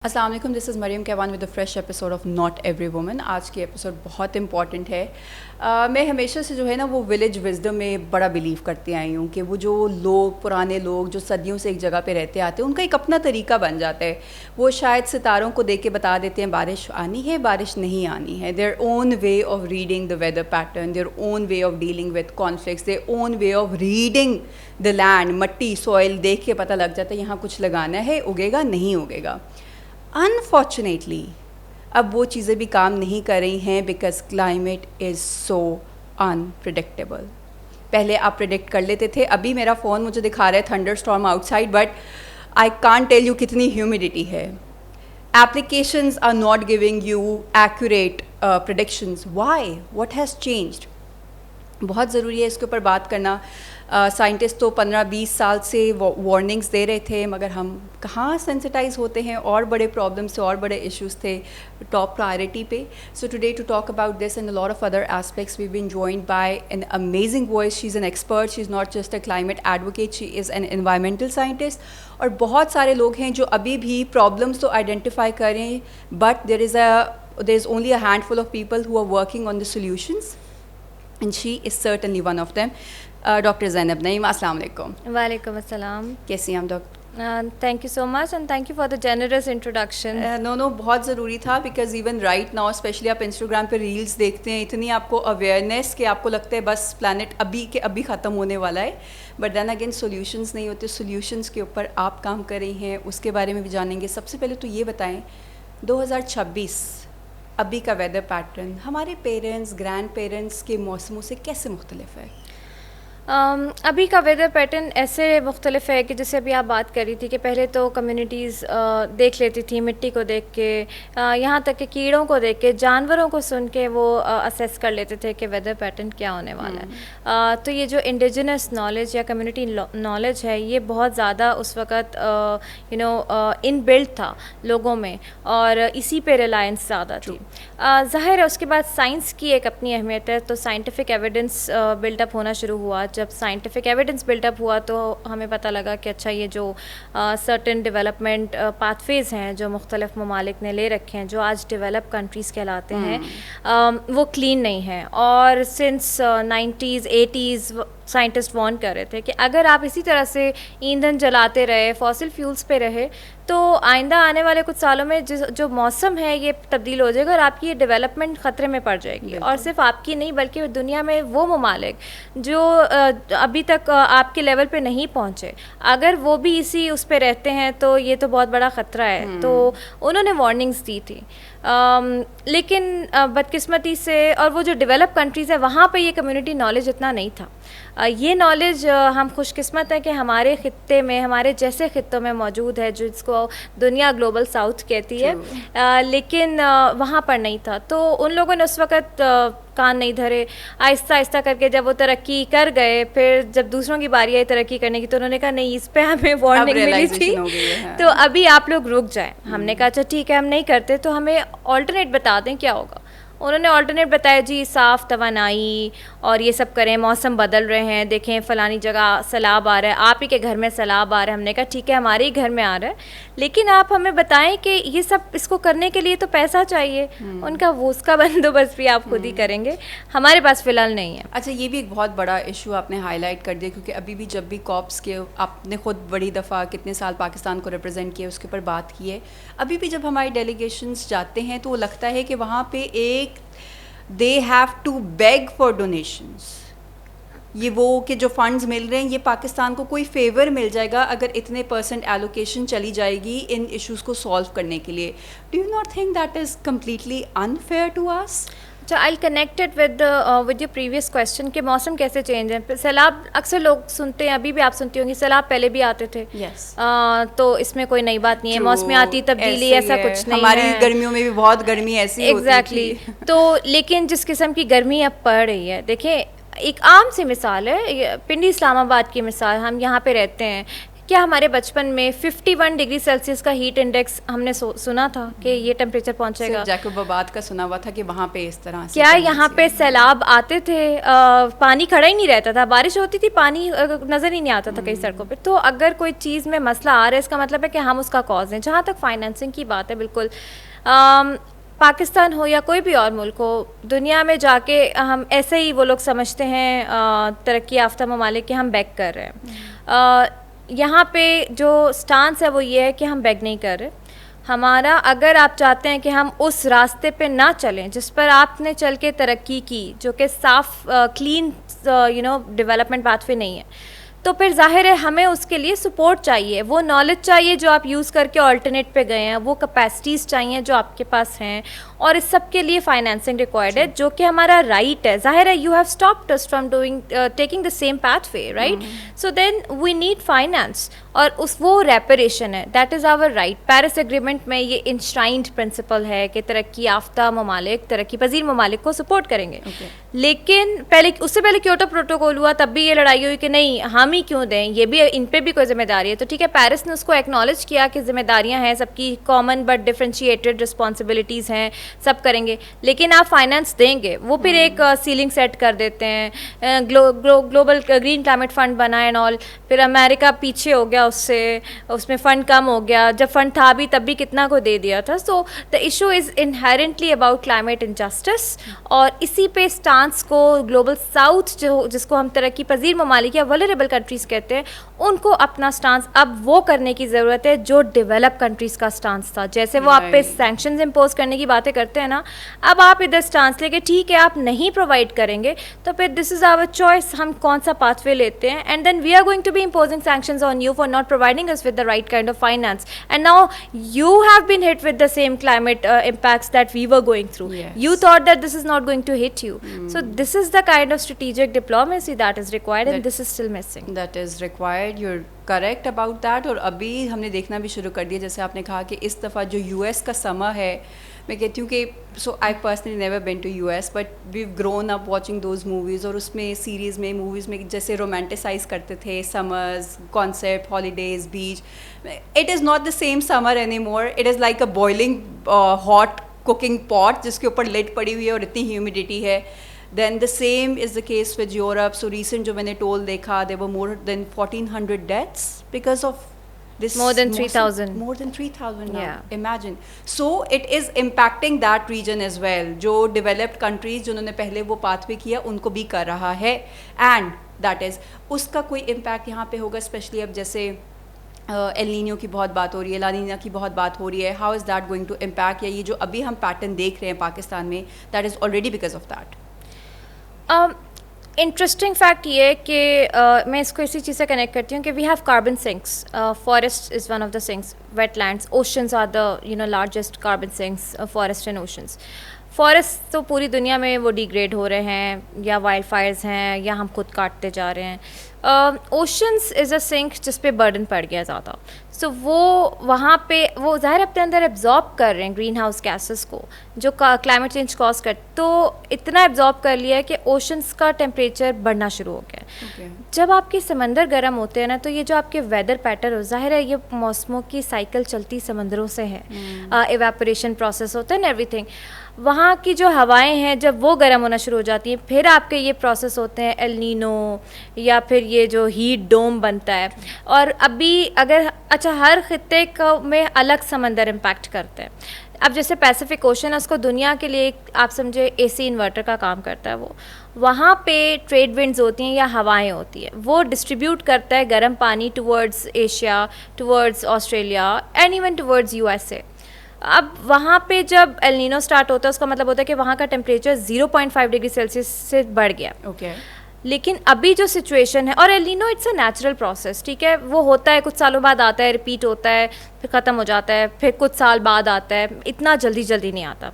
अस्सलाम वालेकुम, this is Maryam Kaiwan with the fresh episode of not every woman. आज की एपिसोड बहुत इंपॉर्टेंट है। मैं हमेशा से जो है ना वो विलेज विजडम में बड़ा बिलीव करती आई हूँ कि वो जो लोग, पुराने लोग जो सदियों से एक जगह पे रहते आते हैं, उनका एक अपना तरीका बन जाता है। वो शायद सितारों को देख के बता देते हैं बारिश आनी है, बारिश नहीं आनी है। Their own way of reading the weather pattern, their own way of dealing with conflicts, their own way of reading the land. मट्टी, सॉइल देख के पता लग जाता है यहाँ कुछ लगाना है, उगेगा नहीं उगेगा। अनफॉर्चुनेटली अब वो चीज़ें भी काम नहीं कर रही हैं because climate is so unpredictable. पहले आप प्रिडिक्ट कर लेते थे, अभी मेरा फ़ोन मुझे दिखा रहा है thunder storm outside, but I can't tell you कितनी ह्यूमिडिटी है। Applications are not giving you accurate predictions. Why? What has changed? बहुत ज़रूरी है इसके ऊपर बात करना। साइंटिस्ट तो 15-20 साल से वार्निंग्स दे रहे थे, मगर हम कहाँ सेंसिटाइज होते हैं। और बड़े प्रॉब्लम्स थे, और बड़े इश्यूज थे टॉप प्रायोरिटी पे। So today to talk about this and a lot of other aspects we been joined by an amazing voice. She is an expert, she is not just a climate advocate, she is an environmental scientist. और बहुत सारे लोग हैं जो अभी भी problems तो identify करें, but there is only a handful of people who are working on the solutions, and she is certainly one of them. Dr. Zainab Naeem, अस्सलाम वालेकुम। वालेकुम अस्सलाम। कैसी हैं आप doctor? Thank you so much and thank you for the generous introduction. No बहुत ज़रूरी था because even right now specially आप इंस्टाग्राम पे रील्स देखते हैं, इतनी आपको अवेयरनेस कि आपको लगता है बस प्लानट अभी के अभी ख़त्म होने वाला है, बट देन अगेन सोल्यूशंस नहीं होते। सोल्यूशंस के ऊपर आप काम कर रही हैं, उसके बारे में भी जानेंगे। सबसे पहले तो ये बताएं 2026 अभी का वेदर पैटर्न हमारे पेरेंट्स, ग्रैंड पेरेंट्स के मौसमों से कैसे मुख्तलिफ है? अभी का वेदर पैटर्न ऐसे मुख्तलिफ है कि जैसे अभी आप बात कर रही थी कि पहले तो कम्युनिटीज़ देख लेती थी मिट्टी को देख के, यहाँ तक कि कीड़ों को देख के, जानवरों को सुन के वो असेस कर लेते थे कि वेदर पैटर्न क्या होने वाला है। तो ये जो इंडिजिनस नॉलेज या कम्युनिटी नॉलेज है, ये बहुत ज़्यादा उस वक़्त इन बिल्ट था लोगों में, और इसी पे रिलायंस ज़्यादा थी। ज़ाहिर है उसके बाद साइंस की एक अपनी अहमियत है, तो साइंटिफिक एविडेंस बिल्डअप होना शुरू हुआ। जब साइंटिफिक एविडेंस बिल्डअप हुआ तो हमें पता लगा कि अच्छा ये जो सर्टेन डेवलपमेंट पाथवेज़ हैं जो मुख्तलिफ ममालिक ने ले रखे हैं, जो आज डेवलप कंट्रीज़ कहलाते हैं, वो क्लीन नहीं हैं। और since 90s 80s scientist warn कर रहे थे कि अगर आप इसी तरह से ईंधन जलाते रहे, फॉसिल फ्यूल्स पे रहे, तो आइंदा आने वाले कुछ सालों में जो मौसम है ये तब्दील हो जाएगा और आपकी ये डेवलपमेंट ख़तरे में पड़ जाएगी। और सिर्फ आपकी नहीं बल्कि दुनिया में वो ममालिक जो अभी तक आपके लेवल पे नहीं पहुँचे, अगर वो भी इसी उस पे रहते हैं तो ये तो बहुत बड़ा ख़तरा है। तो उन्होंने वार्निंग्स दी थी। लेकिन बदकिस्मती से, और वो जो डेवलप कंट्रीज़ है वहाँ पे ये कम्युनिटी नॉलेज इतना नहीं था। ये नॉलेज हम खुशकिस्मत हैं कि हमारे ख़ित्ते में, हमारे जैसे ख़ित्तों में मौजूद है, जिसको दुनिया ग्लोबल साउथ कहती है, लेकिन वहाँ पर नहीं था। तो उन लोगों ने उस वक़्त कान नहीं धरे। आहिस्ता आहिस्ता करके जब वो तरक्की कर गए, फिर जब दूसरों की बारी आई तरक्की करने की, तो उन्होंने कहा नहीं, इस पे हमें वार्निंग मिली थी, तो अभी आप लोग रुक जाएं। हमने कहा अच्छा ठीक है, हम नहीं करते, तो हमें ऑल्टरनेट बता दें क्या होगा। उन्होंने ऑल्टरनेट बताया जी साफ़ तवानाई और ये सब करें, मौसम बदल रहे हैं, देखें फ़लानी जगह सैलाब आ रहा है, आप ही के घर में सैलाब आ रहा है। हमने कहा ठीक है, हमारे ही घर में आ रहा है, लेकिन आप हमें बताएं कि ये सब, इसको करने के लिए तो पैसा चाहिए। उनका वो उसका बंदोबस्त भी आप खुद ही करेंगे, हमारे पास फ़िलहाल नहीं है। अच्छा, ये भी एक बहुत बड़ा इशू आपने हाईलाइट कर दिया, क्योंकि अभी भी जब भी कॉप्स के, आपने खुद बड़ी दफ़ा कितने साल पाकिस्तान को रिप्रेजेंट किया, उसके ऊपर बात की है। अभी भी जब हमारी डेलीगेशंस जाते हैं तो लगता है कि वहाँ पे एक they have to beg for donations। ये वो कि जो फंड्स मिल रहे हैं, ये पाकिस्तान को कोई फेवर मिल जाएगा अगर इतने % एलोकेशन चली जाएगी इन इश्यूज़ को सॉल्व करने के लिए। Do you not think that is completely unfair to us? अच्छा, I connected with your previous question कि मौसम कैसे चेंज है। सैलाब अक्सर लोग सुनते हैं, अभी भी आप सुनती होंगी, सैलाब पहले भी आते थे। yes. तो इसमें कोई नई बात नहीं है, मौसमियाती तब्दीली ऐसा कुछ नहीं है। हमारी गर्मियों में भी बहुत गर्मी ऐसी एग्जैक्टली तो लेकिन जिस किस्म की गर्मी अब पड़ रही है, देखें एक आम सी मिसाल है, पिंडी इस्लामाबाद की मिसाल, हम यहाँ पे रहते हैं, क्या हमारे बचपन में 51 डिग्री सेल्सियस का हीट इंडेक्स हमने सुना था कि ये टेम्परेचर पहुंचेगा? जैकोबाबाद का सुना हुआ था कि वहाँ पे इस तरह से क्या यहाँ पे सैलाब आते थे? पानी खड़ा ही नहीं रहता था, बारिश होती थी पानी नज़र ही नहीं आता था कई सड़कों पे। तो अगर कोई चीज़ में मसला आ रहा है इसका मतलब है कि हम उसका कॉज हैं। जहाँ तक फाइनेंसिंग की बात है, बिल्कुल पाकिस्तान हो या कोई भी और मुल्क हो, दुनिया में जाके हम ऐसे ही वो लोग समझते हैं तरक्की याफ्ता ममालिक कि हम बैक कर रहे हैं। यहाँ पे जो स्टांस है वो ये है कि हम बैक नहीं कर रहे। हमारा, अगर आप चाहते हैं कि हम उस रास्ते पे ना चलें जिस पर आपने चल के तरक्की की, जो कि साफ क्लीन डेवलपमेंट पाथवे नहीं है, तो फिर जाहिर है हमें उसके लिए सपोर्ट चाहिए, वो नॉलेज चाहिए जो आप यूज़ करके ऑल्टरनेट पे गए हैं, वो कैपेसिटीज़ चाहिए जो आपके पास हैं, और इस सब के लिए फाइनेंसिंग रिक्वायर्ड है, जो कि हमारा राइट है। जाहिर है you have stopped us from doing taking the same pathway, right? So then we need finance, और वो रेपरेशन है, that is our right. Paris agreement में ये इंश्राइंड प्रिंसिपल है कि तरक्की याफ्ता ममालिक, तरक्की पजीर ममालिक को सपोर्ट करेंगे। लेकिन उससे पहले क्योटो प्रोटोकॉल हुआ, तब भी ये लड़ाई हुई कि नहीं हम ही क्यों दें, ये भी इन पे भी कोई जिम्मेदारी है। तो ठीक है, पेरिस ने उसको एक्नॉलेज किया कि जिम्मेदारियां हैं सबकी, कॉमन बट डिफरेंशिएटेड रिस्पॉन्सिबिलिटीज़ हैं, सब करेंगे, लेकिन आप फाइनेंस देंगे। वो फिर एक सीलिंग सेट कर देते हैं, ग्लोबल ग्रीन क्लाइमेट फंड बना एंड ऑल, फिर अमेरिका पीछे हो गया उससे, उसमें फ़ंड कम हो गया, जब फंड था भी तब भी कितना को दे दिया था। So the issue is inherently about climate injustice, और इसी पे स्टांस को ग्लोबल साउथ जिसको हम तरक्की पजीर ममालिक या वल्नरेबल कंट्रीज़ कहते हैं, उनको अपना स्टांस अब वो करने की ज़रूरत है जो डेवलप कंट्रीज़ का स्टांस था। जैसे वो आप पे सैंक्शंस इम्पोज करने की बातें करते हैं ना, अब आप इधर स्टांस लेके ठीक है आप नहीं प्रोवाइड करेंगे, तो फिर दिस इज़ आवर चॉइस, हम कौन सा पाथवे लेते हैं, and then we are going to be imposing sanctions on you for not providing us with the right kind of finance, and now you have been hit with the same climate impacts that we were going through. You thought that this is not going to hit you. So this is the kind of strategic diplomacy that is required, and this is still missing. That is required. You're correct about that. और अभी हमने देखना भी शुरू कर दिया, जैसे आपने कहा कि इस दफ़ा जो US का समर है, मैं कहती हूँ कि so I personally never been to US, but we grown up watching those movies, और उसमें सीरीज़ में मूवीज़ में जैसे रोमांटिसाइज करते थे summers, concept, holidays, beach. It is not the same summer any more, it is like a boiling hot cooking pot जिसके ऊपर lid पड़ी हुई है और इतनी ह्यूमिडिटी है। Then the same is the case with Europe. So recent जो मैंने टोल देखा, there were more than 1400 deaths because of this. More than 3,000. More than 3,000 now. Yeah. Imagine. So it is impacting that region as well. जो developed countries जिन्होंने पहले वो pathway किया उनको भी कर रहा है, and that is उसका कोई impact यहाँ पे होगा, especially अब जैसे एल नीनो की बहुत बात हो रही है, ला नीना की बहुत बात हो रही है। How is that going to impact, या ये जो अभी हम पैटर्न देख रहे हैं पाकिस्तान में, that is already because of that? Interesting fact ये है कि मैं इसको इसी चीज़ से कनेक्ट करती हूँ कि we have carbon sinks, forest is one of the sinks, wetlands, oceans are the largest carbon sinks, forest and oceans. Forest तो पूरी दुनिया में वो डिग्रेड हो रहे हैं, या वाइल्ड फायर्स हैं, या हम खुद काटते जा रहे हैं। ओशंस इज़ अ सिंक जिस पे बर्डन पड़ गया ज़्यादा, सो वो वहाँ पे वो ज़ाहिर अपने अंदर एब्जॉर्ब कर रहे हैं ग्रीन हाउस गैसेस को जो क्लाइमेट चेंज कॉज कर, तो इतना एब्जॉर्ब कर लिया है कि ओशंस का टेम्परेचर बढ़ना शुरू हो गया। जब आपके समंदर गर्म होते हैं ना, तो ये जो आपके वेदर पैटर्न हो, ज़ाहिर है ये मौसमों की साइकिल चलती समंदरों से है, इवेपोरेशन प्रोसेस होता है ना, एवरीथिंग। वहाँ की जो हवाएं हैं जब वो गर्म होना शुरू हो जाती हैं, फिर आपके ये प्रोसेस होते हैं एल नीनो, या फिर ये जो हीट डोम बनता है। और अभी अगर अच्छा हर खित्ते में अलग समंदर इम्पैक्ट करते हैं। अब जैसे पैसिफिक ओशन है, उसको दुनिया के लिए आप समझे एसी इन्वर्टर का काम करता है। वो वहाँ पे ट्रेड विंड्स होती हैं या हवाएं होती हैं, वो डिस्ट्रीब्यूट करता है गर्म पानी towards Asia, towards Australia and even towards USA। अब वहाँ पे जब एल नीनो स्टार्ट होता है, उसका मतलब होता है कि वहाँ का टेम्परेचर 0.5 डिग्री सेल्सियस से बढ़ गया। लेकिन अभी जो सिचुएशन है, और El Nino it's a natural process, ठीक है, वो होता है, कुछ सालों बाद आता है, रिपीट होता है, फिर ख़त्म हो जाता है, फिर कुछ साल बाद आता है, इतना जल्दी नहीं आता।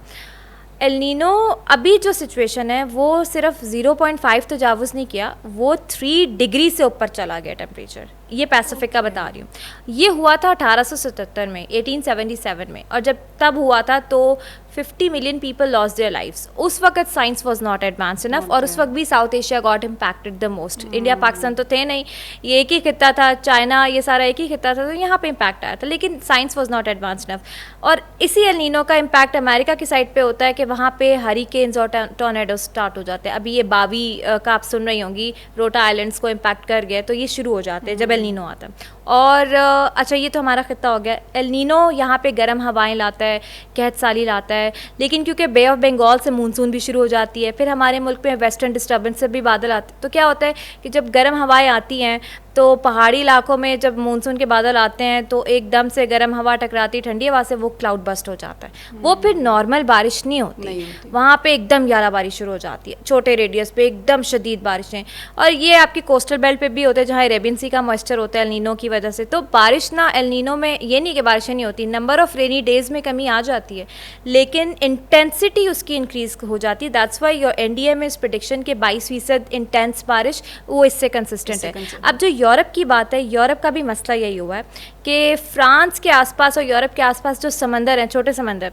एल नीनो अभी जो सिचुएशन है वो सिर्फ 0.5 तजावुज़ नहीं किया, वो 3 डिग्री से ऊपर चला गया टेम्परेचर। ये पैसिफिक का बता रही हूँ। ये हुआ था 1877 में, 1877 में, और जब तब हुआ था तो 50 million people lost their lives. उस वक्त science was not advance enough, और उस वक्त भी south Asia got impacted the most. India Pakistan तो थे नहीं, ये एक ही खित्ता था, चाइना ये सारा एक ही खित्ता था, तो यहाँ पे इम्पैक्ट आया था, लेकिन science was not advance enough. और इसी एल नीनो का इम्पैक्ट अमेरिका की साइड पे होता है कि वहाँ पे हरिकेन्स और टॉर्नेडो स्टार्ट हो जाते हैं। अभी ये बावी का आप सुन रही होंगी, रोटा आइलैंड्स को इम्पैक्ट कर गया, तो ये शुरू हो जाते हैं जब एल नीनो आता है। और अच्छा, ये तो हमारा खित्ता हो गया। एल नीनो यहाँ पे गर्म हवाएं लाता है, कहत साली लाता है, लेकिन क्योंकि बे ऑफ बंगाल से मानसून भी शुरू हो जाती है, फिर हमारे मुल्क में वेस्टर्न डिस्टर्बेंस से भी बादल आते हैं, तो क्या होता है कि जब गर्म हवाएं आती हैं तो पहाड़ी इलाकों में जब मानसून के बादल आते हैं तो एकदम से गर्म हवा टकराती ठंडी हवा से, वो क्लाउड बस्ट हो जाता है। वो फिर नॉर्मल बारिश नहीं होती, वहाँ पे एकदम ग्यारह बारिश शुरू हो जाती है, छोटे रेडियस पे एकदम शदीद बारिशें। और ये आपकी कोस्टल बेल्ट पे भी होते हैं जहाँ अरेबियन सी का मॉइस्चर होता है एल नीनो की वजह से। तो बारिश ना एल नीनो में ये नहीं कि बारिशें नहीं होती, नंबर ऑफ रेनी डेज में कमी आ जाती है, लेकिन इंटेंसिटी उसकी इंक्रीज हो जाती है। दैट्स वाई योर एनडीए में इस प्रेडिक्शन के 22% इंटेंस बारिश वो इससे कंसिस्टेंट है। अब जो यूरोप की बात है, यूरोप का भी मसला यही हुआ है कि फ्रांस के आसपास और यूरोप के आसपास जो समंदर हैं, छोटे समंदर,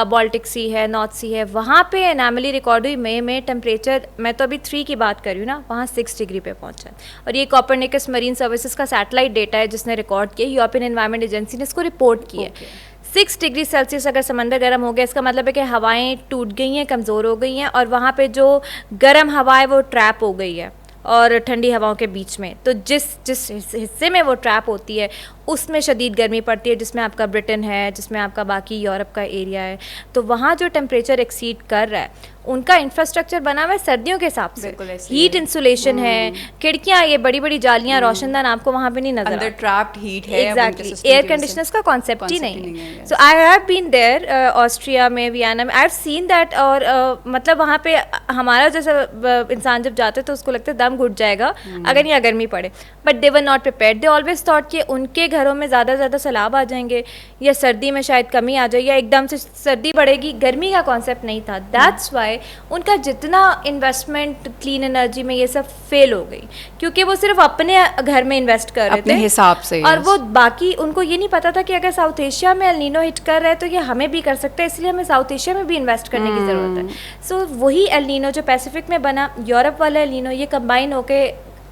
बाल्टिक सी है, नॉर्थ सी है, वहाँ पे एनॉमली रिकॉर्ड हुई मई में। टेम्परेचर मैं तो अभी 3 की बात कर रही हूँ ना, वहाँ 6 डिग्री पे पहुँचा है। और ये कोपरनिकस मरीन सर्विसेज का सैटेलाइट डेटा है जिसने रिकॉर्ड किया, यूरोपियन एनवायरनमेंट एजेंसी ने इसको रिपोर्ट किया है। 6 डिग्री सेल्सियस अगर समंदर गर्म हो गया, इसका मतलब है कि हवाएं टूट गई हैं, कमज़ोर हो गई हैं, और वहाँ पे जो गर्म हवा है वो ट्रैप हो गई है और ठंडी हवाओं के बीच में। तो जिस हिस्से में वो ट्रैप होती है उसमें शदीद गर्मी पड़ती है, जिसमें आपका ब्रिटेन है, जिसमें आपका बाकी यूरोप का एरिया है। तो वहाँ जो टेम्परेचर एक्सीड कर रहा है, उनका इंफ्रास्ट्रक्चर बना हुआ है सर्दियों के हिसाब से, हीट इंसुलेशन है, खिड़कियाँ, ये बड़ी बड़ी जालियाँ, रोशनदान आपको वहाँ पे नहीं नजर, अंदर ट्रैप्ड हीट है, एग्जैक्टली, एयर कंडीशनर्स का कॉन्सेप्ट ही नहीं है। So I have been there Austria में, वियना में, आई हैव सीन दैट। और मतलब वहाँ पे हमारा जैसा इंसान जब जाते तो उसको लगता है दम घुट जाएगा अगर यहाँ गर्मी पड़े, but they were not prepared. They always thought कि उनके घरों में ज़्यादा से ज़्यादा सैलाब आ जाएंगे या सर्दी में शायद कमी आ जाए या एकदम से सर्दी बढ़ेगी, गर्मी का कॉन्सेप्ट नहीं था। दैट्स वाई उनका जितना इन्वेस्टमेंट क्लीन एनर्जी में ये सब फेल हो गई, क्योंकि वो सिर्फ अपने घर में इन्वेस्ट कर रहे थे अपने हिसाब से, और वो बाकी उनको ये नहीं पता था कि अगर साउथ एशिया में एल नीनो हिट कर रहा है तो ये हमें भी कर सकता है, इसलिए हमें साउथ एशिया में भी इन्वेस्ट करने की ज़रूरत है। सो वही एल नीनो जो पैसिफिक में बना, यूरोप वाला एल नीनो, ये कंबाइन होके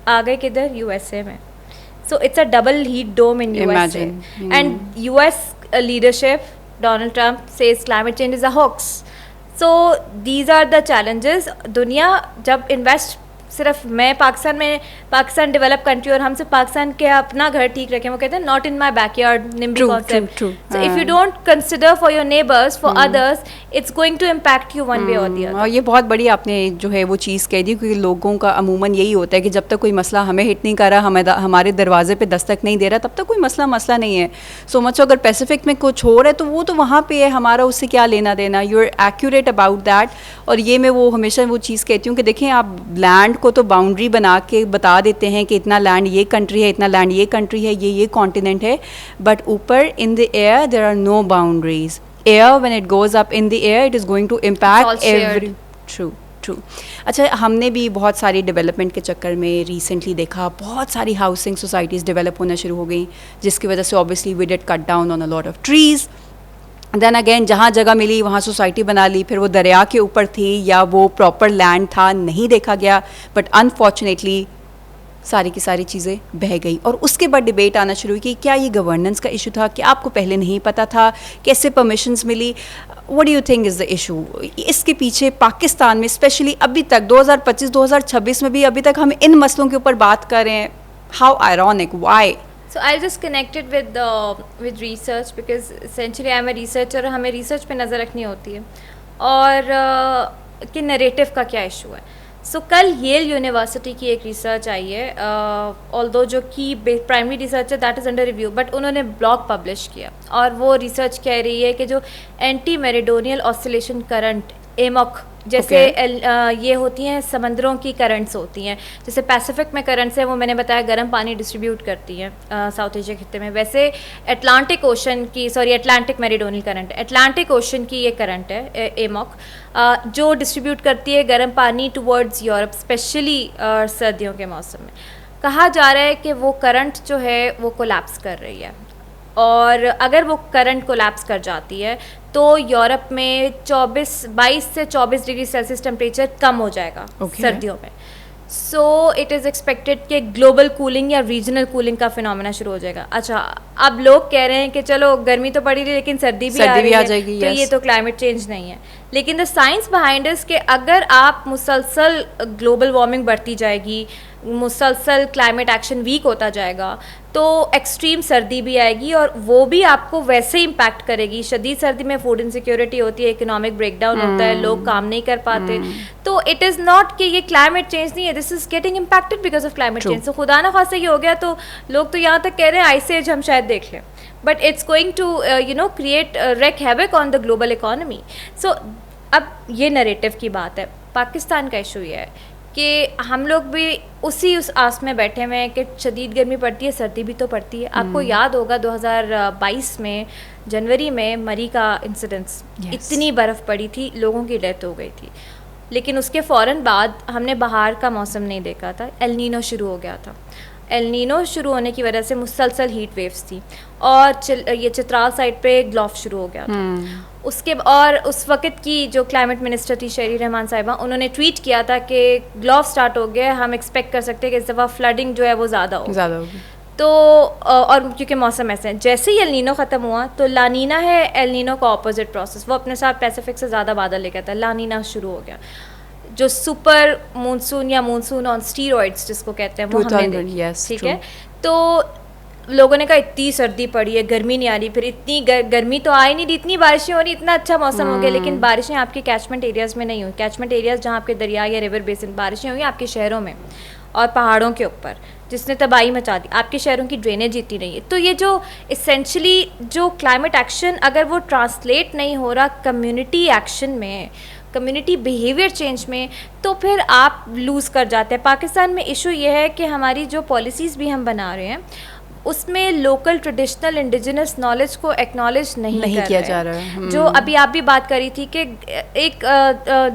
आ गए किधर, यूएसए में। So it's a double heat dome in USA. And US leadership, Donald Trump says climate change is a hoax. So these are the challenges. दुनिया जब इन्वेस्ट, सिर्फ मैं पाकिस्तान में, पाकिस्तान डेवलप कंट्री और हम सिर्फ पाकिस्तान के अपना घर ठीक रखें, वो कहते हैं not in my backyard, NIMBY concept. So if you don't consider for your neighbours, for others, it's going to impact you one way और दी अदर। और ये बहुत बड़ी आपने जो है वो चीज़ कह दी, क्योंकि लोगों का अमूमन यही होता है कि जब तक कोई मसला हमें हिट नहीं कर रहा, हमारे दरवाजे पे दस्तक नहीं दे रहा, तब तक कोई मसला नहीं है। सो मच अगर पैसिफिक में कुछ हो रहा है तो वो तो वहाँ पे है, हमारा उससे क्या लेना देना। You are accurate about that. और ये मैं वो हमेशा वो चीज़ कहती हूँ कि देखें, आप लैंड को तो बाउंड्री बना के बता देते हैं कि इतना लैंड ये कंट्री है, इतना लैंड ये कंट्री है, ये कॉन्टिनेंट है, बट ऊपर in the air there are no boundaries. Air when it goes up in the air it is going to impact every. True. अच्छा, हमने भी बहुत सारी डेवलपमेंट के चक्कर में रिसेंटली देखा बहुत सारी हाउसिंग सोसाइटीज़ डेवलप होना शुरू हो गई, जिसकी वजह से obviously we did cut down on a lot of trees. Then again जहाँ जगह मिली वहाँ सोसाइटी बना ली, फिर वो दरिया के ऊपर थी या वो प्रॉपर लैंड था, नहीं देखा गया, बट अनफॉर्चुनेटली सारी की सारी चीज़ें बह गई। और उसके बाद डिबेट आना शुरू हुई कि क्या ये गवर्नेंस का इशू था, कि आपको पहले नहीं पता था, कैसे परमिशंस मिली, what do you think is the issue? इसके पीछे पाकिस्तान में स्पेशली अभी तक 2025-2026 में भी अभी तक हम इन मसलों के ऊपर बात कर रहे हैं। How ironic, why? So I'll just connect it with research because essentially I'm a researcher, हमें रिसर्च पे नज़र रखनी होती है और कि नरेटिव का क्या इशू है। सो कल येल यूनिवर्सिटी की एक रिसर्च आई है, ऑल्दो जो कि प्राइमरी रिसर्च है that is under review, but उन्होंने ब्लॉग पब्लिश किया और वो रिसर्च कह रही है कि जो anti meridional oscillation current, amok, जैसे ये होती हैं समंदरों की करंट्स होती हैं, जैसे पैसिफिक में करंट्स है, वो मैंने बताया गर्म पानी डिस्ट्रीब्यूट करती हैं साउथ एशिया खित्ते में। वैसे Atlantic meridional current, Atlantic ocean की ये करंट है एमॉक, जो डिस्ट्रीब्यूट करती है गर्म पानी टुवर्ड्स यूरोप, स्पेशली सर्दियों के मौसम में। कहा जा रहा है कि वो करंट जो है वो कोलैप्स कर रही है, और अगर वो करंट कोलैप्स कर जाती है तो यूरोप में 22 से 24 डिग्री सेल्सियस टेम्परेचर कम हो जाएगा सर्दियों में। सो इट इज़ एक्सपेक्टेड कि ग्लोबल कूलिंग या रीजनल कूलिंग का फिनोमेना शुरू हो जाएगा। अच्छा, अब लोग कह रहे हैं कि चलो गर्मी तो पड़ी रही लेकिन सर्दी भी आ रही है, तो ये तो क्लाइमेट चेंज नहीं है। लेकिन द साइंस बिहाइंड इज कि अगर आप मुसलसल ग्लोबल वार्मिंग बढ़ती जाएगी, मुसलसल क्लाइमेट एक्शन वीक होता जाएगा, तो एक्सट्रीम सर्दी भी आएगी और वो भी आपको वैसे ही इम्पैक्ट करेगी। शदीद सर्दी में फूड इनसिक्योरिटी होती है, इकोनॉमिक ब्रेकडाउन होता है, लोग काम नहीं कर पाते। तो इट इज़ नॉट कि ये क्लाइमेट चेंज नहीं है, this is getting impacted because of climate change. तो खुदा ना खासा ये हो गया तो लोग तो यहाँ तक कह रहे हैं आइस एज हम शायद देख लें, but it's going to create wreck havoc on the global economy. So अब ये नरेटिव की बात है। पाकिस्तान का इशू ये है कि हम लोग भी उस आस में बैठे हुए हैं कि शदीद गर्मी पड़ती है, सर्दी भी तो पड़ती है। आपको याद होगा 2022 में जनवरी में मरी का इंसिडेंस, इतनी बर्फ़ पड़ी थी, लोगों की डेथ हो गई थी। लेकिन उसके फ़ौरन बाद हमने बाहर का मौसम नहीं देखा था, एल नीनो शुरू हो गया था। एल नीनो शुरू होने की वजह से मुसलसल हीट वेव्स थी और ये चित्राल साइड पे ग्लोफ शुरू हो गया था। उसके और उस वक्त की जो क्लाइमेट मिनिस्टर थी शहरी रहमान साहिबा, उन्होंने ट्वीट किया था कि ग्लोफ स्टार्ट हो गया, हम एक्सपेक्ट कर सकते हैं कि इस दफ़ा फ्लडिंग जो है वो ज़्यादा होगी। तो और क्योंकि मौसम ऐसे है, जैसे ही एल नीनो ख़त्म हुआ तो लानीना है एल नीनो का ऑपोजिट प्रोसेस, वो अपने साथ पैसिफिक से ज़्यादा बादल लेकर आता है, लानीना शुरू हो गया। जो सुपर मानसून या मानसून ऑन स्टीरॉइड्स जिसको कहते हैं वो हमने देखी, ठीक है। तो लोगों ने कहा इतनी सर्दी पड़ी है, गर्मी नहीं आ रही, फिर इतनी गर्मी तो आ ही नहीं रही, इतनी बारिशें हो रही, इतना अच्छा मौसम हो गया, लेकिन बारिशें आपके कैचमेंट एरियाज़ में नहीं हुई। कैचमेंट एरियाज़ जहाँ आपके दरिया या रिवर बेसिन, बारिशें हुई आपके शहरों में और पहाड़ों के ऊपर, जिसने तबाही मचा दी। आपके शहरों की ड्रेनेज इतनी नहीं है। तो ये जो इसेंशली जो क्लाइमेट एक्शन अगर वो ट्रांसलेट नहीं हो रहा कम्युनिटी एक्शन में, कम्युनिटी बिहेवियर चेंज में, तो फिर आप लूज़ कर जाते हैं। पाकिस्तान में इशू ये है कि हमारी जो पॉलिसीज़ भी हम बना रहे हैं उसमें लोकल ट्रेडिशनल इंडिजिनस नॉलेज को एक्नॉलेज नहीं किया जा रहा है। जो अभी आप भी बात करी थी कि एक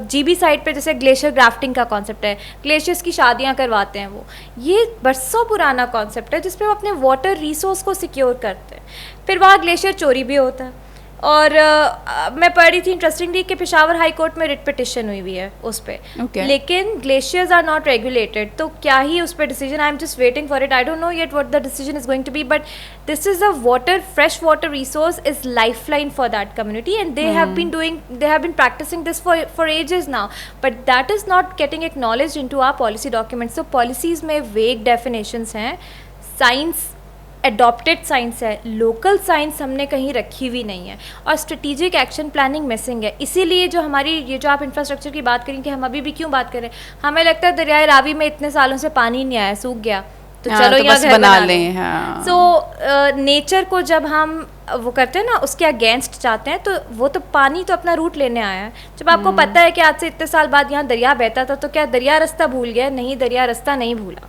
जीबी साइड पे जैसे ग्लेशियर ग्राफ्टिंग का कॉन्सेप्ट है, ग्लेशियर्स की शादियां करवाते हैं, वो ये बरसों पुराना कॉन्सेप्ट है जिसपे वो अपने वाटर रिसोर्स को सिक्योर करते हैं। फिर वहाँ ग्लेशियर चोरी भी होता है। और मैं पढ़ रही थी इंटरेस्टिंगली कि पेशावर हाई कोर्ट में रिट पिटिशन हुई है उस पर, लेकिन ग्लेशियर्स आर नॉट रेगुलेटेड, तो क्या ही उस पर decision, I am just waiting for it, I don't know yet what the decision is going to be, but this is a water, fresh water resource is life line for that community and they have been practicing this for ages now, but that is not getting acknowledged into our policy documents. तो policies में vague definitions हैं, science adopted science है, local science हमने कहीं रखी हुई नहीं है, और स्ट्रेटेजिक एक्शन प्लानिंग मिसिंग है। इसीलिए जो हमारी ये जो आप इंफ्रास्ट्रक्चर की बात करें कि हम अभी भी क्यों बात करें, हमें लगता है दरियाए रावी में इतने सालों से पानी नहीं आया, सूख गया, तो चलो यहाँ घर बना लें। सो नेचर को जब हम वो करते हैं ना, उसके अगेंस्ट जाते हैं, तो वो तो पानी तो अपना रूट लेने आया है। जब आपको पता है कि आज से इतने साल बाद यहाँ दरिया बहता था, तो क्या दरिया रास्ता भूल गया? नहीं, दरिया रास्ता नहीं भूला,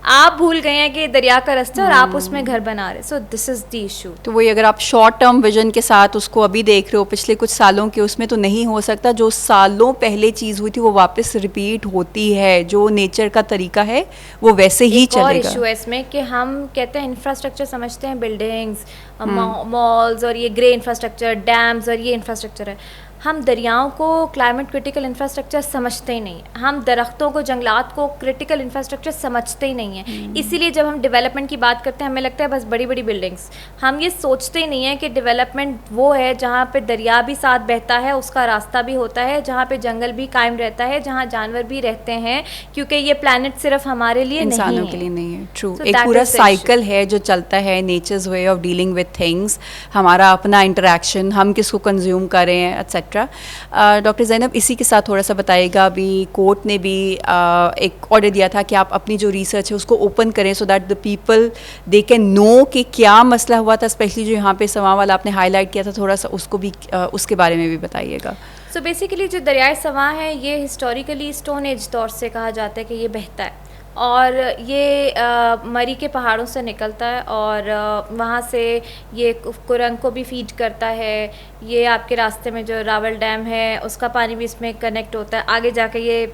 आप भूल गए हैं कि दरिया का रास्ता और आप उसमें घर बना रहे। सो दिस इज़ द इशू। तो वही अगर आप शॉर्ट टर्म विजन के साथ उसको अभी देख रहे हो पिछले कुछ सालों के, उसमें तो नहीं हो सकता। जो सालों पहले चीज़ हुई थी वो वापस रिपीट होती है, जो नेचर का तरीका है वो वैसे ही चलेगा। और इशू है इसमें कि हम कहते हैं इंफ्रास्ट्रक्चर समझते हैं बिल्डिंग्स, मॉल्स और ये ग्रे इंफ्रास्ट्रक्चर, डैम्स और ये इंफ्रास्ट्रक्चर है। हम दरियाओं को क्लाइमेट क्रिटिकल इंफ्रास्ट्रक्चर समझते ही नहीं है, हम दरख्तों को, जंगलात को क्रिटिकल इंफ्रास्ट्रक्चर समझते ही नहीं है। इसीलिए जब हम डेवलपमेंट की बात करते हैं हमें लगता है बस बड़ी बड़ी बिल्डिंग्स, हम ये सोचते ही नहीं है कि डेवलपमेंट वो है जहाँ पे दरिया भी साथ बहता है, उसका रास्ता भी होता है, जहाँ पे जंगल भी कायम रहता है, जहाँ जानवर भी रहते हैं, क्योंकि ये प्लानट सिर्फ हमारे लिए इंसानों के लिए नहीं है। ट्रू, एक पूरा साइकिल है जो चलता है, nature's way of dealing with things, हमारा अपना इंटरेक्शन, हम किसको कंज्यूम कर रहे हैं, एटसेट्रा। डॉक्टर ज़ैनब, इसी के साथ थोड़ा सा बताइएगा, अभी कोर्ट ने भी एक ऑर्डर दिया था कि आप अपनी जो रिसर्च है उसको ओपन करें, so that the people they can know कि क्या मसला हुआ था, स्पेशली जो यहाँ पे सवां वाला आपने हाईलाइट किया था, थोड़ा सा उसको भी उसके बारे में भी बताइएगा। सो बेसिकली जो दरियाए सवां है ये हिस्टोरिकली स्टोन एज दौर से कहा जाता है कि ये बहता है, और ये मरी के पहाड़ों से निकलता है और वहाँ से ये कुरंग को भी फीड करता है। ये आपके रास्ते में जो रावल डैम है उसका पानी भी इसमें कनेक्ट होता है, आगे जाके ये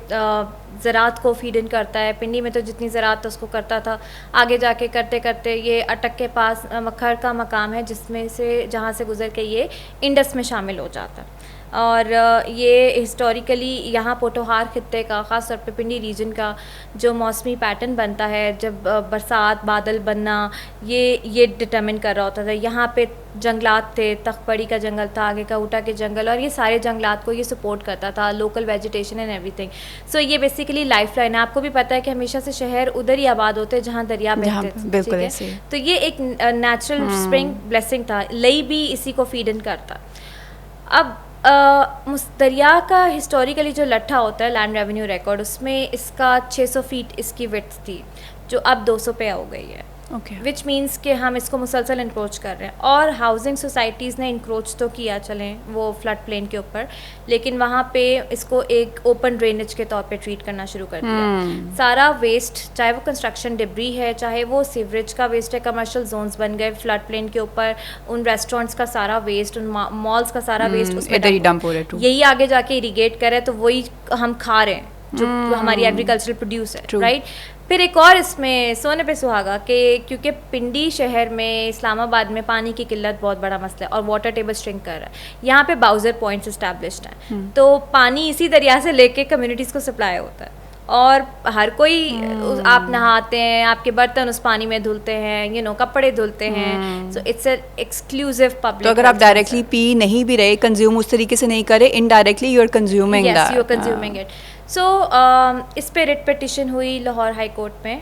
ज़रात को फीड इन करता है। पिंडी में तो जितनी ज़रात उसको करता था, आगे जाके करते करते ये अटक के पास मखर का मकाम है जिसमें से जहाँ से गुज़र के ये इंडस में शामिल हो जाता है। और ये हिस्टोरिकली यहाँ पोठोहार खित्ते का, ख़ास तौर पे पिंडी रीजन का जो मौसमी पैटर्न बनता है, जब बरसात बादल बनना, ये डिटरमिन कर रहा होता था। यहाँ पे जंगलात थे, तख्तपड़ी का जंगल था, आगे का ऊटा के जंगल, और ये सारे जंगलात को ये सपोर्ट करता था, लोकल वेजिटेशन एंड एवरीथिंग। सो ये बेसिकली लाइफ लाइन है। आपको भी पता है कि हमेशा से शहर उधर ही आबाद होते हैं जहाँ दरिया बहते थे, ठीक है? तो ये एक नेचुरल स्प्रिंग ब्लेसिंग था। लई भी इसी को फीड इन करता। अब दरिया का हिस्टोरिकली जो लट्ठा होता है, लैंड रेवेन्यू रिकॉर्ड, उसमें इसका 600 फीट इसकी विड्थ थी, जो अब 200 पे हो गई है। विच मीन्स कि हम इसको मुसलसल इंक्रोच कर रहे हैं। और हाउसिंग सोसाइटीज़ ने इंक्रोच तो किया, चलें वो फ्लड प्लेन के ऊपर, लेकिन वहाँ पे इसको एक ओपन ड्रेनेज के तौर पे ट्रीट करना शुरू कर दिया। सारा वेस्ट, चाहे वो कंस्ट्रक्शन डिब्री है, चाहे वो सीवरेज का वेस्ट है, कमर्शियल जोन्स बन गए फ्लड प्लेन के ऊपर, उन रेस्टोरेंट्स का सारा वेस्ट, उन मॉल्स का सारा वेस्ट उसमें डंप हो रहा है। यही आगे जाके इरीगेट करे तो वही हम खा रहे हैं, जो हमारी एग्रीकल्चरल प्रोड्यूस है, राइट। फिर एक और इसमें सोने पे सुहागा कि क्योंकि पिंडी शहर में, इस्लामाबाद में पानी की किल्लत बहुत बड़ा मसला है और वाटर टेबल श्रिंक कर रहा है। यहाँ पे बाउजर पॉइंट्स इस्टेब्लिश्ड हैं, तो पानी इसी दरिया से लेके कम्युनिटीज़ को सप्लाई होता है, और हर कोई आप नहाते हैं, आपके बर्तन उस पानी में धुलते हैं, कपड़े धुलते हैं। So it's an exclusive public. तो अगर आप डायरेक्टली पी नहीं भी रहे, कंज्यूम उस तरीके से नहीं करे, indirectly you are consuming that. You are consuming it. So इस पे रिट पिटिशन हुई लाहौर हाई कोर्ट में,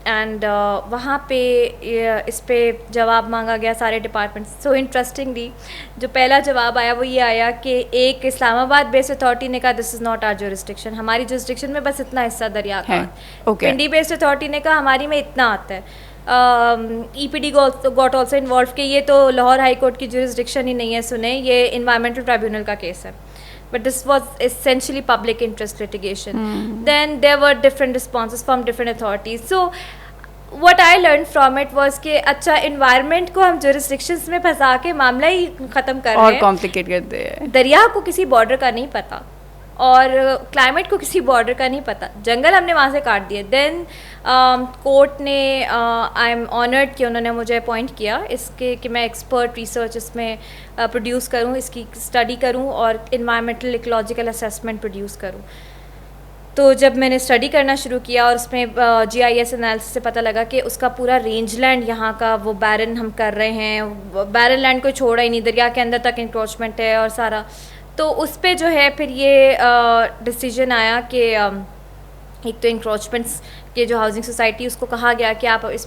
एंड वहाँ पे इस पे जवाब मांगा गया सारे डिपार्टमेंट। सो इंटरेस्टिंगली जो पहला जवाब आया वो ये आया कि एक इस्लामाबाद बेस्ड अथॉरिटी ने कहा this is not our jurisdiction, हमारी जुरिस्डिक्शन में बस इतना हिस्सा दरिया का। पिंडी बेस्ड अथॉरिटी ने कहा हमारी में इतना आता है। EPD गॉट ऑल्सो इन्वॉल्व कि ये तो लाहौर हाई कोर्ट की जुरिस्डिक्शन ही नहीं है, सुने, ये इन्वायरमेंटल ट्राइब्यूनल का केस है। But this was essentially public interest litigation. Then there were different responses from different authorities. So what I learned from it was कि अच्छा environment को हम jurisdictions में फंसा के मामला ही ख़त्म कर रहे हैं और कॉम्प्लिकेट करते हैं। दरिया को किसी बॉर्डर का नहीं पता और क्लाइमेट को किसी बॉर्डर का नहीं पता, जंगल हमने वहाँ से काट दिए। देन कोर्ट ने, आई एम ऑनर्ड कि उन्होंने मुझे अपॉइंट किया इसके कि मैं एक्सपर्ट रिसर्च इसमें प्रोड्यूस करूँ, इसकी स्टडी करूँ और इन्वायरमेंटल इकोलॉजिकल असेसमेंट प्रोड्यूस करूँ। तो जब मैंने स्टडी करना शुरू किया और उसमें GIS एनालिसिस से पता लगा कि उसका पूरा रेंज लैंड यहाँ का वो बैरन हम कर रहे हैं, बैरन लैंड को छोड़ा ही नहीं, दरिया के अंदर तक इंक्रोचमेंट है और सारा। तो उस पे जो है फिर ये डिसीजन आया कि एक तो इंक्रोचमेंट्स के जो हाउसिंग सोसाइटी उसको कहा गया कि आप इस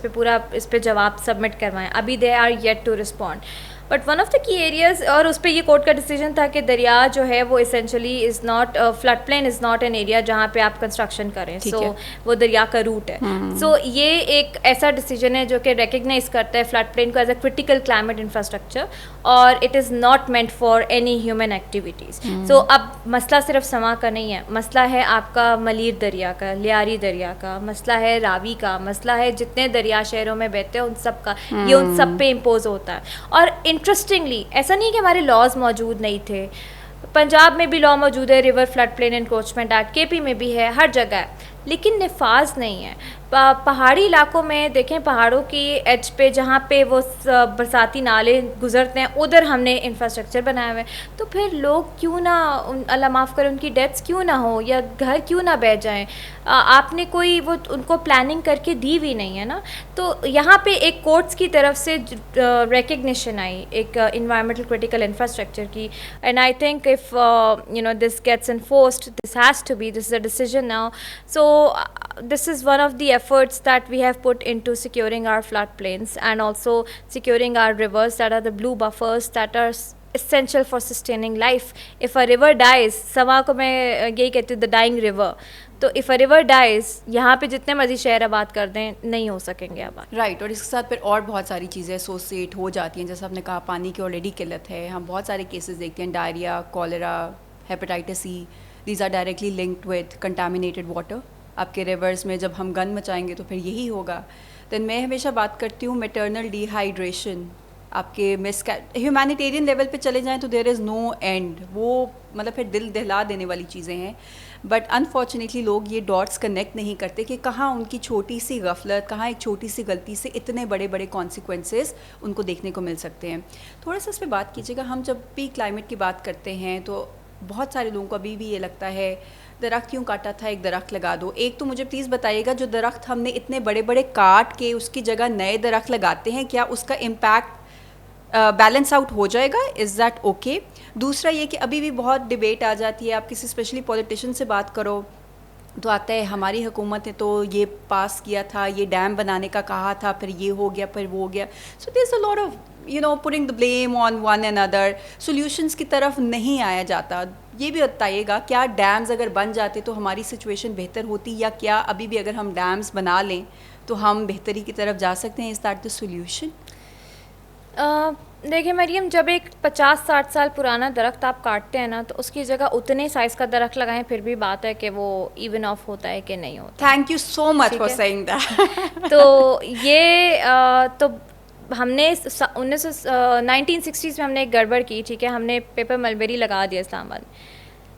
पे जवाब सबमिट करवाएं। अभी they are yet to respond, but one of the key areas, और उस पर ये कोर्ट का डिसीजन था कि दरिया जो है वो essentially is not, flood plain is not an area जहाँ पे आप कंस्ट्रक्शन करें। सो वो दरिया का रूट है। सो ये एक ऐसा डिसीजन है जो कि रिकग्नाइज करता है फ्लड प्लेन को as a critical climate infrastructure और it is not meant for any human activities. So अब मसला सिर्फ समा का नहीं है, मसला है आपका मलीर दरिया का, लियारी दरिया का, मसला है रावी का, मसला है जितने दरिया शहरों में बहते हैं उन सब का, ये उन सब पे इम्पोज होता है। और इंटरेस्टिंगली ऐसा नहीं कि हमारे लॉज मौजूद नहीं थे, पंजाब में भी लॉ मौजूद है, river flood plain encroachment act, KP में भी है, हर जगह है, लेकिन नफाज नहीं है। पहाड़ी इलाकों में देखें, पहाड़ों की एज पे जहाँ पे वो बरसाती नाले गुजरते हैं उधर हमने इंफ्रास्ट्रक्चर बनाया हुआ है, तो फिर लोग क्यों ना, अल्लाह माफ़ करे, उनकी डेथ्स क्यों ना हो या घर क्यों ना बह जाएं। आपने कोई वो उनको प्लानिंग करके दी भी नहीं है ना। तो यहाँ पे एक कोर्ट्स की तरफ से रिकग्निशन आई एक इन्वायरमेंटल क्रिटिकल इंफ्रास्ट्रक्चर की, and I think if this gets enforced, this has to be, this is a decision now. So this is one of the efforts that we have put into securing our floodplains and also securing our rivers that are the blue buffers that are essential for sustaining life. If a river dies, समा को मैं यही कहती हूँ, the dying river, तो if a river dies, यहाँ पे जितने मर्जी शहर आबाद कर दें नहीं हो सकेंगे आबाद। राइट और इसके साथ फिर और बहुत सारी चीज़ें एसोसिएट हो जाती हैं, जैसे आपने कहा पानी की ऑलरेडी किल्लत है, हम बहुत सारे केसेस देखते हैं, diarrhoea, cholera, hepatitis C, these are directly linked with contaminated water. आपके रिवर्स में जब हम गंद मचाएंगे तो फिर यही होगा। देन मैं हमेशा बात करती हूँ मैटरनल डिहाइड्रेशन, आपके ह्यूमैनिटेरियन लेवल पे चले जाएं तो देयर इज़ नो एंड, वो मतलब फिर दिल दहला देने वाली चीज़ें हैं। बट अनफॉर्चुनेटली लोग ये डॉट्स कनेक्ट नहीं करते कि कहाँ उनकी छोटी सी गफलत, कहाँ एक छोटी सी गलती से इतने बड़े बड़े कॉन्सिक्वेंसेस उनको देखने को मिल सकते हैं। थोड़ा सा इस पर बात कीजिएगा। हम जब भी क्लाइमेट की बात करते हैं तो बहुत सारे लोगों को अभी भी ये लगता है दरख्त क्यों काटा था, एक दरख्त लगा दो। एक तो मुझे प्लीज़ बताइएगा, जो दरख्त हमने इतने बड़े बड़े काट के उसकी जगह नए दरख्त लगाते हैं, क्या उसका इम्पैक्ट बैलेंस आउट हो जाएगा? Is that okay? दूसरा ये कि अभी भी बहुत डिबेट आ जाती है, आप किसी स्पेशली पॉलिटिशियन से बात करो तो आता है हमारी हुकूमत ने तो ये पास किया था, ये डैम बनाने का कहा था, फिर ये हो गया, फिर वो हो गया। So there is a lot of putting the blame on one and other, solutions की तरफ नहीं आया जाता। ये भी बताइएगा, क्या डैम्स अगर बन जाते तो हमारी सिचुएशन बेहतर होती, या क्या अभी भी अगर हम डैम्स बना लें तो हम बेहतरी की तरफ जा सकते हैं? Is that the solution? देखिए मरियम, जब एक 50-60 साल पुराना दरख्त आप काटते हैं ना, तो उसकी जगह उतने साइज़ का दरख्त लगाएं, फिर भी बात है कि वो इवन ऑफ होता है कि नहीं होता। Thank you so much for saying that. तो ये तो हमने 1960s में हमने एक गड़बड़ की, ठीक है, हमने पेपर मलबेरी लगा दिया इस्लामाबाद में।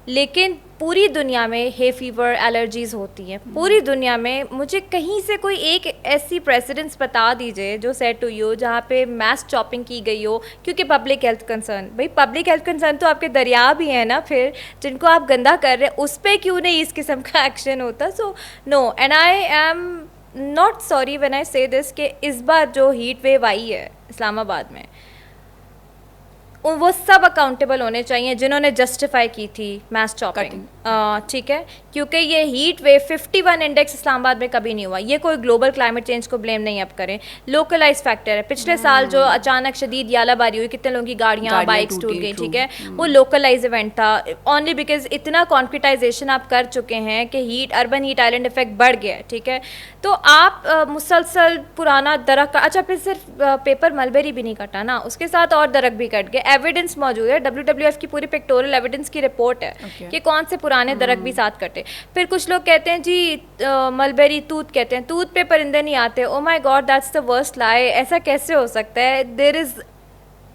लेकिन पूरी दुनिया में हे फीवर एलर्जीज़ होती हैं, पूरी दुनिया में। मुझे कहीं से कोई एक ऐसी प्रेसिडेंट्स बता दीजिए जो सेट टू यू जहाँ पे मैस चॉपिंग की गई हो क्योंकि पब्लिक हेल्थ कंसर्न। भाई पब्लिक हेल्थ कंसर्न तो आपके दरिया भी हैं ना, फिर जिनको आप गंदा कर रहे हैं उस पर क्यों नहीं इस किस्म का एक्शन होता? So no, and I am not sorry when I say this कि इस बार जो हीट वेव आई है इस्लामाबाद में, वो सब अकाउंटेबल होने चाहिए जिन्होंने जस्टिफाई की थी मैस चॉपिंग, ठीक है, क्योंकि ये हीट वेव 51 इंडेक्स इस्लामाबाद में कभी नहीं हुआ। ये कोई ग्लोबल क्लाइमेट चेंज को ब्लेम नहीं अब करें, लोकलाइज फैक्टर है। पिछले साल जो अचानक शदीद यालाबारी हुई, कितने लोगों की गाड़ियाँ बाइक्स टूट गई, ठीक है, वो लोकलाइज इवेंट था, ओनली बिकॉज इतना कॉन्क्रीटाइजेशन आप कर चुके हैं कि heat, urban heat island effect बढ़ गया है, ठीक है। तो आप मुसलसल पुराना दरख्त का, अच्छा फिर सिर्फ पेपर मलबेरी भी नहीं कटा ना, उसके साथ और दरख्त भी कट गए। एविडेंस मौजूद है, WWF की पूरी पिक्टोरियल एविडेंस की रिपोर्ट है कि कौन से पुराने दरख्त भी साथ कटे। फिर कुछ लोग कहते हैं जी मलबेरी तूत कहते हैं, तूत पे परिंदे नहीं आते। Oh my god, that's the worst lie. ऐसा कैसे हो सकता है? There is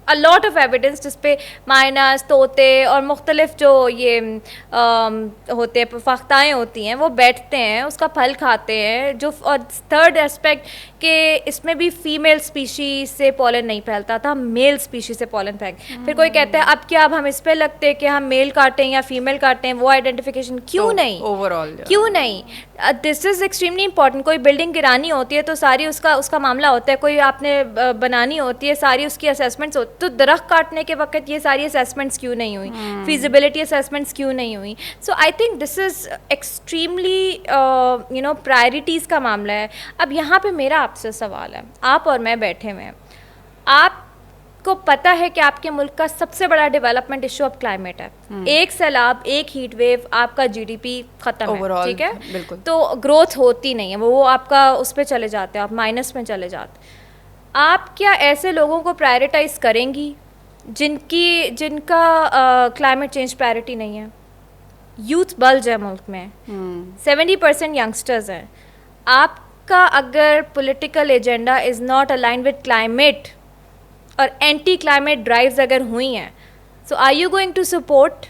a lot of evidence जिस पे माइनस, तोते और मुख्तलिफ जो ये होते हैं, फख्ताएँ होती हैं, वो बैठते हैं, उसका फल खाते हैं। जो और थर्ड एस्पेक्ट कि इसमें भी फीमेल स्पीशीज से पॉलन नहीं फैलता था, मेल स्पीशीज से पॉलन फैल। फिर कोई कहता है अब क्या अब हम इस पे लगते हैं कि हम मेल काटें या फीमेल काटें, वो आइडेंटिफिकेशन क्यों नहीं? ओवरऑल क्यों नहीं? This is extremely important. कोई बिल्डिंग गिरानी होती है तो सारी उसका मामला होता है, कोई आपने बनानी होती है, सारी उसकी असेसमेंट्स होती। तो दरख्त काटने के वक्त ये सारी असेसमेंट्स क्यों नहीं हुई? फिजिबिलिटी असेसमेंट्स क्यों नहीं हुई? So I think this is extremely priorities का मामला है। अब यहाँ पे मेरा आपसे सवाल है, आप और मैं बैठे हुए हैं, आपको पता है कि आपके मुल्क का सबसे बड़ा डेवलपमेंट इशू अब क्लाइमेट है। एक सैलाब, एक हीट वेव, आपका GDP ख़त्म है, ठीक है, बिल्कुल। तो ग्रोथ होती नहीं है, वो आपका उस पर चले जाते हैं, आप माइनस में चले जाते हैं। आप क्या ऐसे लोगों को प्रायोरिटाइज करेंगी जिनका क्लाइमेट चेंज प्रायोरिटी नहीं है? यूथ बल्ज है मुल्क में, 70% यंगस्टर्स हैं। आपका अगर political agenda is not aligned with climate और एंटी क्लाइमेट ड्राइव्स अगर हुई हैं, so are you going to support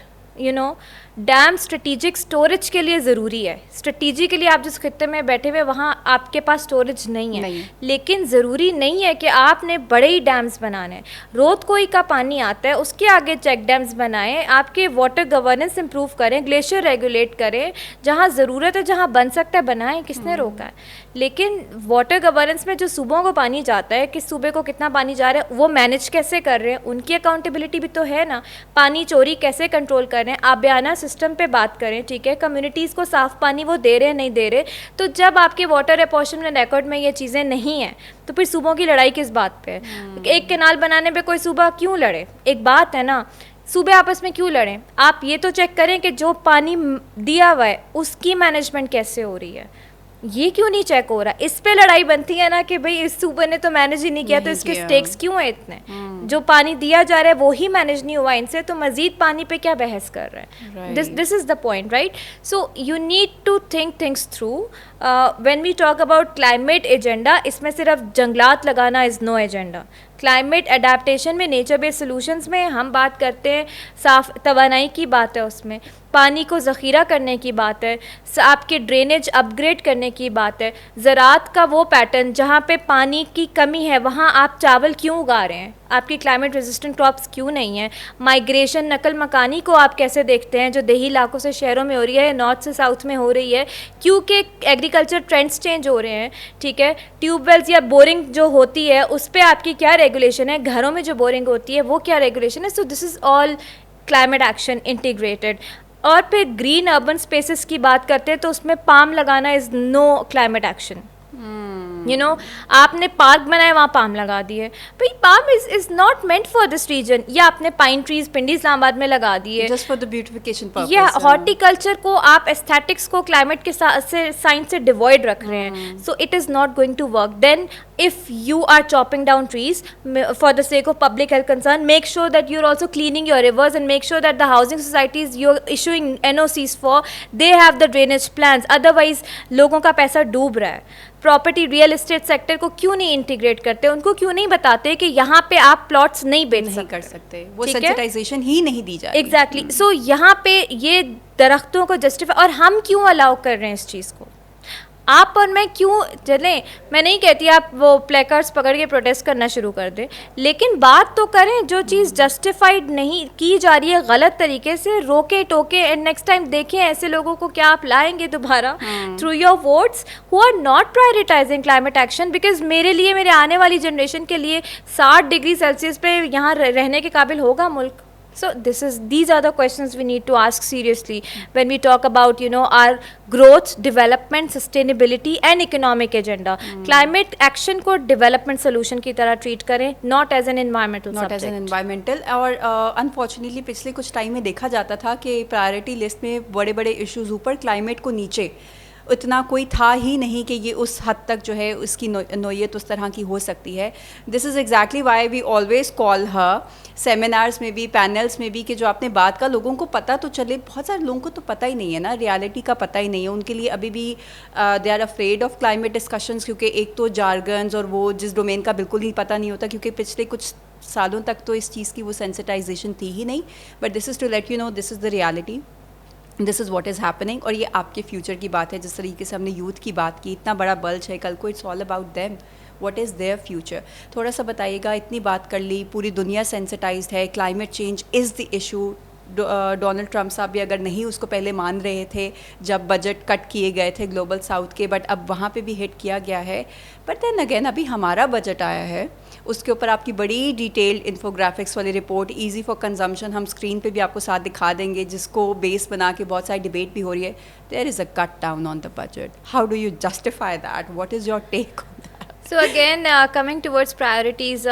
dam? Strategic storage के लिए ज़रूरी है, स्ट्रेटिजिकली आप जिस खित्ते में बैठे हुए वहाँ आपके पास स्टोरेज नहीं है, लेकिन ज़रूरी नहीं है कि आपने बड़े ही डैम्स बनाने हैं। रोद कोई का पानी आता है, उसके आगे चेक डैम्स बनाएं, आपके वाटर गवर्नेंस इंप्रूव करें, ग्लेशियर रेगुलेट करें, जहाँ ज़रूरत है, जहाँ बन सकता है बनाएं, किसने रोका है? लेकिन वाटर गवर्नेंस में जो सूबों को पानी जाता है, किस सूबे को कितना पानी जा रहा है, वो मैनेज कैसे कर रहे हैं, उनकी अकाउंटेबिलिटी भी तो है ना। पानी चोरी कैसे कंट्रोल कर रहे हैं, आबियाना सिस्टम पे बात करें, ठीक है, कम्युनिटीज़ को साफ़ पानी वो दे रहे हैं नहीं दे रहे। तो जब आपके वाटर अपॉर्शनमेंट रिकॉर्ड में ये चीज़ें नहीं हैं, तो फिर सूबों की लड़ाई किस बात पे है? एक कैनाल बनाने पे कोई सूबा क्यों लड़े? एक बात है ना, सूबे आपस में क्यों लड़ें? आप ये तो चेक करें कि जो पानी दिया हुआ है उसकी मैनेजमेंट कैसे हो रही है, ये क्यों नहीं चेक हो रहा? इस पे लड़ाई बनती है ना कि भाई इस सूबे ने तो मैनेज ही नहीं किया, तो इसके स्टेक्स क्यों है इतने? जो पानी दिया जा रहा है वो ही मैनेज नहीं हुआ इनसे, तो मजीद पानी पे क्या बहस कर रहे हैं? This is the point, right? So you need to think things through when we talk about climate agenda. इसमें सिर्फ जंगलात लगाना is no agenda. Climate adaptation में, नेचर बेस्ड सॉल्यूशंस में हम बात करते हैं, साफ़ तवानाई की बात है, उसमें पानी को ज़ख़ीरा करने की बात है, आपके ड्रेनेज अपग्रेड करने की बात है, ज़राअत का वो पैटर्न जहाँ पे पानी की कमी है वहाँ आप चावल क्यों उगा रहे हैं, आपकी क्लाइमेट रेजिस्टेंट क्रॉप्स क्यों नहीं है, माइग्रेशन नकल मकानी को आप कैसे देखते हैं जो देही इलाकों से शहरों में हो रही है, नॉर्थ से साउथ में हो रही है, क्योंकि एग्रीकल्चर ट्रेंड्स चेंज हो रहे हैं, ठीक है। ट्यूबवेल्स या बोरिंग जो होती है उस पर आपकी क्या रेगुलेशन है, घरों में जो बोरिंग होती है वो क्या रेगुलेशन है। सो this is all climate action integrated. और फिर ग्रीन अर्बन स्पेसेस की बात करते हैं तो उसमें पाम लगाना is no climate action. You know, आपने पार्क बनाए वहाँ पाम लगा दिए, भाई palm is not meant for this region. या आपने पाइन ट्रीज पिंडी इस्लामाबाद में लगा दिए just for the beautification purpose. या हॉर्टिकल्चर को आप एस्थेटिक्स को क्लाइमेट के साथ से साइंस से डिवॉइड रख रहे हैं, so it is not going to work. Then if you are chopping down trees for the sake of public health concern, make sure that you're also cleaning your rivers and make sure that the housing societies you're issuing NOCs for, they have the drainage plans, otherwise लोगों का पैसा डूब रहा है। Property real estate sector को क्यों नहीं integrate करते, उनको क्यों नहीं बताते कि यहाँ पे आप प्लॉट्स नहीं बेच नहीं सकते, कर सकते, वो सेंसिटाइजेशन ही नहीं दी जाती। एग्जैक्टली। सो यहाँ पे ये दरख्तों को जस्टिफाई, और हम क्यों अलाउ कर रहे हैं इस चीज़ को, आप और मैं क्यों चलें। मैं नहीं कहती आप वो प्लेकार्ड्स पकड़ के प्रोटेस्ट करना शुरू कर दें, लेकिन बात तो करें। जो चीज़ जस्टिफाइड नहीं की जा रही है गलत तरीके से, रोके टोके, एंड नेक्स्ट टाइम देखें ऐसे लोगों को क्या आप लाएंगे दोबारा through your votes who are not prioritising climate action. Because मेरे लिए, मेरे आने वाली जनरेशन के लिए 60 डिग्री सेल्सियस पे यहाँ रहने के काबिल होगा मुल्क। So these are the questions we need to ask seriously when we talk about, you know, our growth, development, sustainability and economic agenda. Climate action को development solution की तरह treat करें, not as an environmental not subject. as an environmental। और unfortunately पिछले कुछ time में देखा जाता था कि प्रायोरिटी लिस्ट में बड़े बड़े इश्यूज ऊपर, क्लाइमेट को नीचे, उतना कोई था ही नहीं कि ये उस हद तक जो है उसकी नोयत उस तरह की हो सकती है। This is exactly why we always call her, seminars में भी, पैनल्स में भी, कि जो आपने बात का लोगों को पता तो चले। बहुत सारे लोगों को तो पता ही नहीं है ना, रियलिटी का पता ही नहीं है उनके लिए अभी भी। They are afraid of climate discussions, क्योंकि एक तो जार्गन्स और वो जिस डोमेन का बिल्कुल ही पता नहीं होता, क्योंकि पिछले कुछ सालों तक तो इस चीज़ की वो सेंसिटाइजेशन थी ही नहीं। But this is too late you know this is the reality, this is what is happening. और ये आपके फ्यूचर की बात है, जिस तरीके से हमने यूथ की बात की, इतना बड़ा बल्ज है कल को, it's all about them, what is their future. थोड़ा सा बताइएगा, इतनी बात कर ली, पूरी दुनिया सेंसिटाइज्ड है, climate change is the issue. Donald Trump साहब भी अगर नहीं उसको पहले मान रहे थे जब बजट कट किए गए थे ग्लोबल साउथ के, बट अब वहाँ पे भी हिट किया गया है। बट देन अगेन अभी हमारा बजट आया है, उसके ऊपर आपकी बड़ी डिटेल्ड इन्फोग्राफिक्स वाली रिपोर्ट, ईजी फॉर कंजम्पशन, हम स्क्रीन पे भी आपको साथ दिखा देंगे, जिसको बेस बना के बहुत सारी डिबेट भी हो रही है। There is a cut down on the budget, how do you justify that, what is your take on that? So again, coming towards priorities,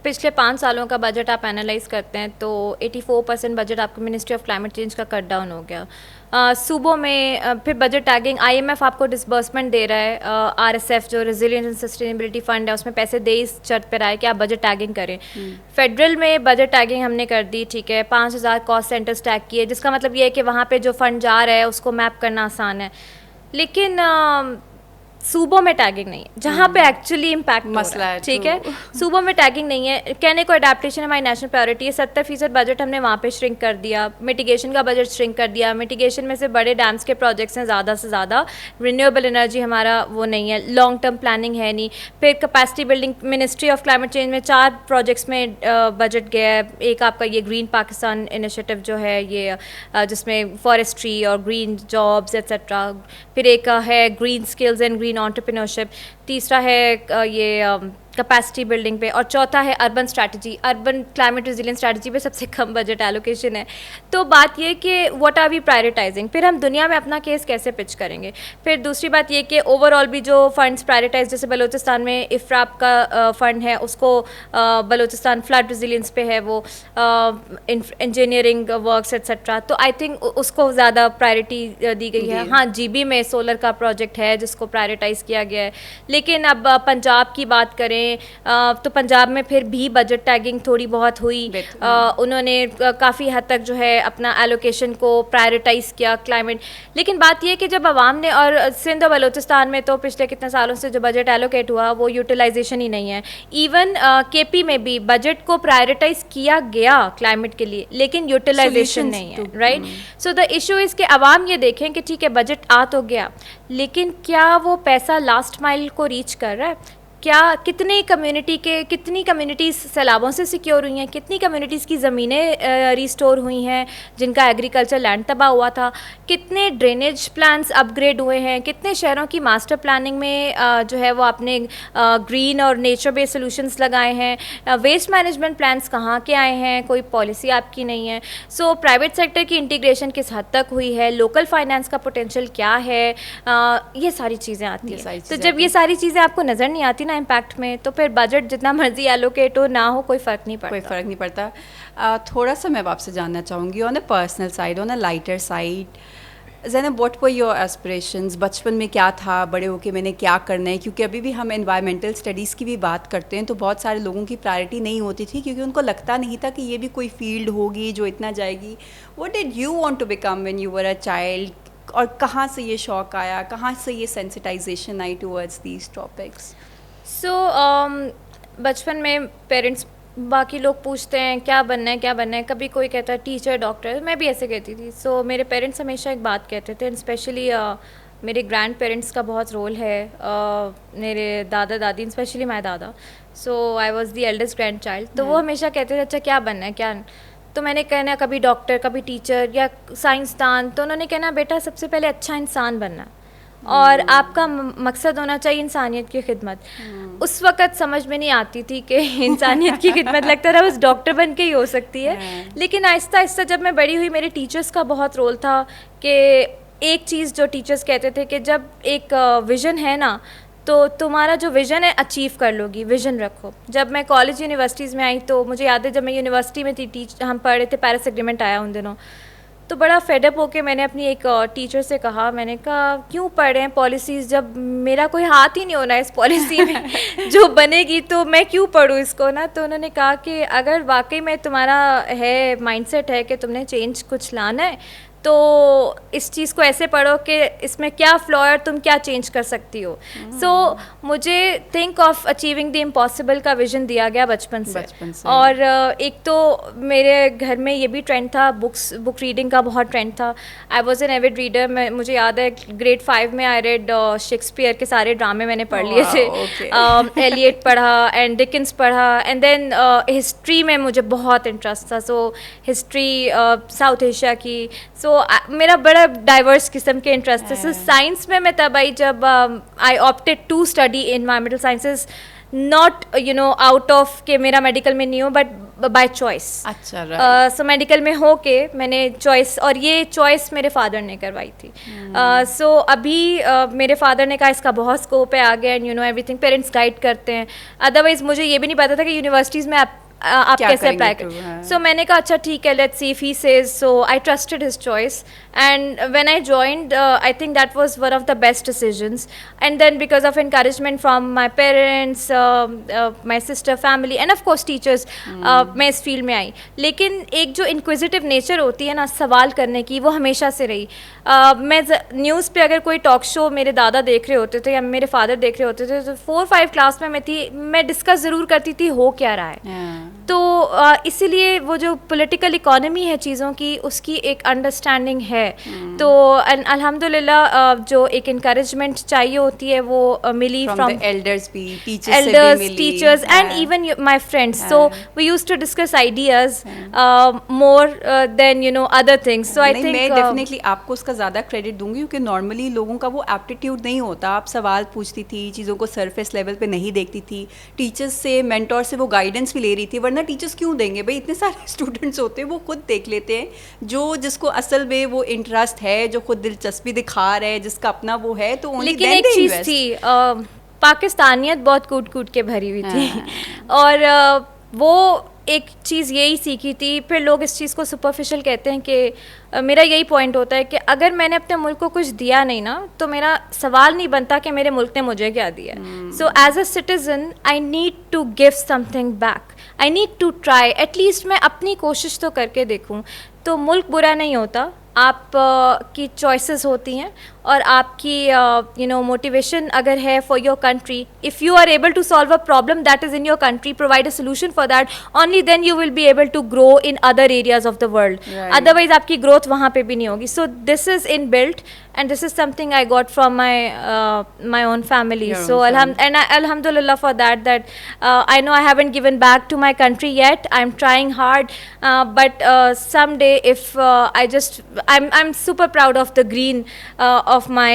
पिछले 5 सालों का बजट आप एनालाइज करते हैं तो 84% बजट आपको मिनिस्ट्री ऑफ क्लाइमेट चेंज का cut down हो गया। सूबों में फिर बजट टैगिंग, IMF आपको डिसबर्समेंट दे रहा है, RSF जो रेजिलियंस एंड सस्टेनेबिलिटी फंड है उसमें पैसे दे इस शर्त पर आए कि आप बजट टैगिंग करें। फेडरल में बजट टैगिंग हमने कर दी, ठीक है, 5000 कॉस्ट सेंटर्स टैग किए, जिसका मतलब ये है कि वहाँ पे जो फंड जा रहा है उसको मैप करना आसान है। लेकिन सूबों में टैगिंग नहीं है, जहाँ पे एक्चुअली इम्पैक्ट मसला है, ठीक है। सूबों में टैगिंग नहीं है, कहने को अडेप्टेशन हमारी नेशनल प्रायोरिटी है। 70% बजट हमने वहाँ पे श्रिंक कर दिया, मिटिगेशन का बजट श्रिंक कर दिया। मिटिगेशन में से बड़े डैम्स के प्रोजेक्ट्स हैं ज़्यादा से ज़्यादा, रिन्यूएबल एनर्जी हमारा वो नहीं है, लॉन्ग टर्म प्लानिंग है नहीं। फिर capacity building, ministry of climate change में 4 प्रोजेक्ट्स में बजट गया है। एक आपका ये ग्रीन पाकिस्तान इनिशिएटिव जो है ये, जिसमें फॉरेस्ट्री और ग्रीन जॉब्स एट्सेट्रा। फिर एक है green skills and green entrepreneurship. तीसरा है ये कैपेसिटी बिल्डिंग पे, और चौथा है urban strategy, urban climate resilience strategy पे सबसे कम बजट एलोकेशन है। तो बात ये कि व्हाट आर वी प्रायोरिटाइजिंग, फिर हम दुनिया में अपना केस कैसे पिच करेंगे। फिर दूसरी बात ये कि ओवरऑल भी जो फंड्स प्रायोरिटाइज, जैसे बलूचिस्तान में इफ्राप का फंड है, उसको बलूचिस्तान फ्लड रेजिलियंस पे है, वो इंजीनियरिंग वर्क्स एट्सेट्रा, तो आई थिंक उसको ज़्यादा प्रायोरिटी दी गई है। हाँ, GB में सोलर का प्रोजेक्ट है जिसको प्रायोरिटाइज़ किया गया है। लेकिन अब पंजाब की बात करें में तो पंजाब में फिर भी बजट टैगिंग थोड़ी बहुत हुई। उन्होंने काफ़ी हद तक जो है अपना एलोकेशन को प्रायोरिटाइज किया क्लाइमेट। लेकिन बात यह कि जब आवाम ने, और सिंध और बलूचिस्तान में तो पिछले कितने सालों से जो बजट एलोकेट हुआ वो यूटिलाइजेशन ही नहीं है। इवन केपी में भी बजट को प्रायोरिटाइज किया गया क्लाइमेट के लिए, लेकिन यूटिलाइजेशन नहीं है, right. So the issue is कि आवाम ये देखें कि ठीक है बजट आ तो गया, लेकिन क्या वो पैसा लास्ट माइल को रीच कर रहा है? क्या कितनी कम्युनिटीज़ सैलाबों से सिक्योर हुई हैं, कितनी कम्युनिटीज़ की ज़मीनें रिस्टोर हुई हैं जिनका एग्रीकल्चर लैंड तबाह हुआ था, कितने ड्रेनेज प्लान्स अपग्रेड हुए हैं, कितने शहरों की मास्टर प्लानिंग में जो है वो आपने ग्रीन और नेचर बेस्ड सोल्यूशंस लगाए हैं, वेस्ट मैनेजमेंट प्लान्स कहाँ के आए हैं, कोई पॉलिसी आपकी नहीं है। सो प्राइवेट सेक्टर की इंटीग्रेशन किस हद तक हुई है, लोकल फाइनेंस का पोटेंशियल क्या है, ये सारी चीज़ें आती हैं। तो जब ये सारी चीज़ें आपको नज़र नहीं आती ना इम्पैक्ट में, तो फिर बजट जितना मर्जी एलोकेट हो ना हो कोई फ़र्क नहीं पड़ता। थोड़ा सा मैं आपसे जानना चाहूँगी on a personal side, on a lighter side, Zainab what were your aspirations? बचपन में क्या था, बड़े होके मैंने क्या करना है? क्योंकि अभी भी हम एनवायरमेंटल स्टडीज़ की भी बात करते हैं तो बहुत सारे लोगों की प्रायोरिटी नहीं होती थी क्योंकि उनको लगता नहीं था कि ये भी कोई फील्ड होगी जो इतना जाएगी। What did you want to become when you were a child? और कहाँ से ये शौक़ आया, कहाँ से ये सेंसिटाइजेशन आई टूवर्ड्स दीज टॉपिक्स? बचपन में पेरेंट्स, बाकी लोग पूछते हैं क्या बनना है, कभी कोई कहता है टीचर, डॉक्टर, मैं भी ऐसे कहती थी। मेरे पेरेंट्स हमेशा एक बात कहते थे, स्पेशली मेरे ग्रैंड पेरेंट्स का बहुत रोल है, मेरे दादा दादी, स्पेशली माय दादा। I was the eldest grand child, तो वो हमेशा कहते थे अच्छा क्या बनना है, क्या? तो मैंने कहना कभी डॉक्टर, कभी टीचर या साइंसदान, तो उन्होंने कहना बेटा सबसे पहले अच्छा इंसान बनना और आपका मकसद होना चाहिए इंसानियत की खिदमत। उस वक़्त समझ में नहीं आती थी कि इंसानियत की खिदमत, लगता था बस डॉक्टर बन के ही हो सकती है। लेकिन आहिस्ता आहिस्ता जब मैं बड़ी हुई, मेरे टीचर्स का बहुत रोल था कि एक चीज़ जो टीचर्स कहते थे कि जब एक विज़न है ना तो तुम्हारा जो विज़न है अचीव कर लोगी, विज़न रखो। जब मैं कॉलेज यूनिवर्सिटीज़ में आई तो मुझे याद है जब मैं यूनिवर्सिटी में थी, हम पढ़ रहे थे, पेरिस एग्रीमेंट आया उन दिनों, तो बड़ा फेडअप होके मैंने अपनी एक टीचर से कहा, मैंने कहा क्यों पढ़ रहे हैं पॉलिसीज़ जब मेरा कोई हाथ ही नहीं होना है इस पॉलिसी में जो बनेगी, तो मैं क्यों पढ़ूँ इसको ना। तो उन्होंने कहा कि अगर वाकई में तुम्हारा है माइंडसेट है कि तुमने चेंज कुछ लाना है तो इस चीज़ को ऐसे पढ़ो कि इसमें क्या फ्लॉ है और तुम क्या चेंज कर सकती हो। मुझे think of achieving the impossible का विजन दिया गया बचपन से। और एक तो मेरे घर में ये भी ट्रेंड था, बुक रीडिंग का बहुत ट्रेंड था। I was an avid reader. मुझे याद है ग्रेड 5 में आई रेड शेक्सपियर के सारे ड्रामे मैंने पढ़ लिए थे। एलियट पढ़ा एंड डिकिंस पढ़ा, एंड देन हिस्ट्री में मुझे बहुत इंटरेस्ट था। हिस्ट्री साउथ एशिया की, मेरा बड़ा डाइवर्स किस्म के इंटरेस्ट है। साइंस में मैं तब आई जब I opted to study environmental sciences, not out of के मेरा मेडिकल में नहीं हो, बट बाय चॉइस। अच्छा, मेडिकल में हो के मैंने चॉइस, और ये चॉइस मेरे फादर ने करवाई थी। अभी मेरे फादर ने कहा इसका बहुत स्कोप है आगे, एंड एवरीथिंग पेरेंट्स गाइड करते हैं। अदरवाइज मुझे ये भी नहीं पता था कि यूनिवर्सिटीज़ में आप कैसे अप्लाई करें। मैंने कहा अच्छा ठीक है, let's see if he says. I trusted his choice, and when I joined I think that was one of the best decisions. And then because of encouragement from my parents, my sister, family and of course teachers, मैं इस field में आई। लेकिन एक जो inquisitive nature होती है ना सवाल करने की, वो हमेशा से रही। मैं न्यूज़ पे अगर कोई टॉक शो मेरे दादा देख रहे होते थे या मेरे फादर देख रहे होते थे, तो 4-5 क्लास में मैं थी, मैं डिस्कस ज़रूर करती थी हो क्या रहा है। तो इसीलिए वो जो पॉलिटिकल इकोनॉमी है चीज़ों की, उसकी एक अंडरस्टैंडिंग है। तो अल्हम्दुलिल्लाह जो एक इनकरेजमेंट चाहिए होती है वो मिली फ्रॉम एल्डर्स भी, teachers and even my friends. So we used to discuss ideas more than other things. So I think मैं डेफिनेटली आपको उसका ज़्यादा क्रेडिट दूंगी क्योंकि नॉर्मली लोगों का वो एप्टीट्यूड नहीं होता। आप सवाल पूछती थी, चीज़ों को सरफेस लेवल पे नहीं देखती थी, टीचर्स से, मेंटोर से वो गाइडेंस भी ले रही थी। वरना टीचर्स क्यों देंगे भाई, इतने सारे स्टूडेंट्स होते हैं, वो खुद देख लेते हैं जो जिसको असल में वो इंटरेस्ट है, जो खुद दिलचस्पी दिखा रहे हैं, जिसका अपना वो है, तो ओनली लेकिन एक चीज़ थी, पाकिस्तानियत बहुत कूट कूट के भरी हुई थी। और वो एक चीज़ यही सीखी थी। फिर लोग इस चीज़ को सुपरफिशियल कहते हैं कि मेरा यही पॉइंट होता है कि अगर मैंने अपने मुल्क को कुछ दिया नहीं ना, तो मेरा सवाल नहीं बनता कि मेरे मुल्क ने मुझे क्या दिया। So as a citizen I need to give something back, I need to try, at least मैं अपनी कोशिश तो करके देखूं। तो मुल्क बुरा नहीं होता, आप की चॉइसेस होती हैं और आपकी मोटिवेशन अगर है for your country, if you are able to solve a problem that is in your country, provide a solution for that, only then you will be able to grow in other areas of the world. Otherwise आपकी growth वहाँ पे भी नहीं होगी। So this is in built and this is something I got from my own family. So alhamdulillah for that I know I haven't given back to my country yet. I'm trying hard, but someday if I'm super proud of the green of my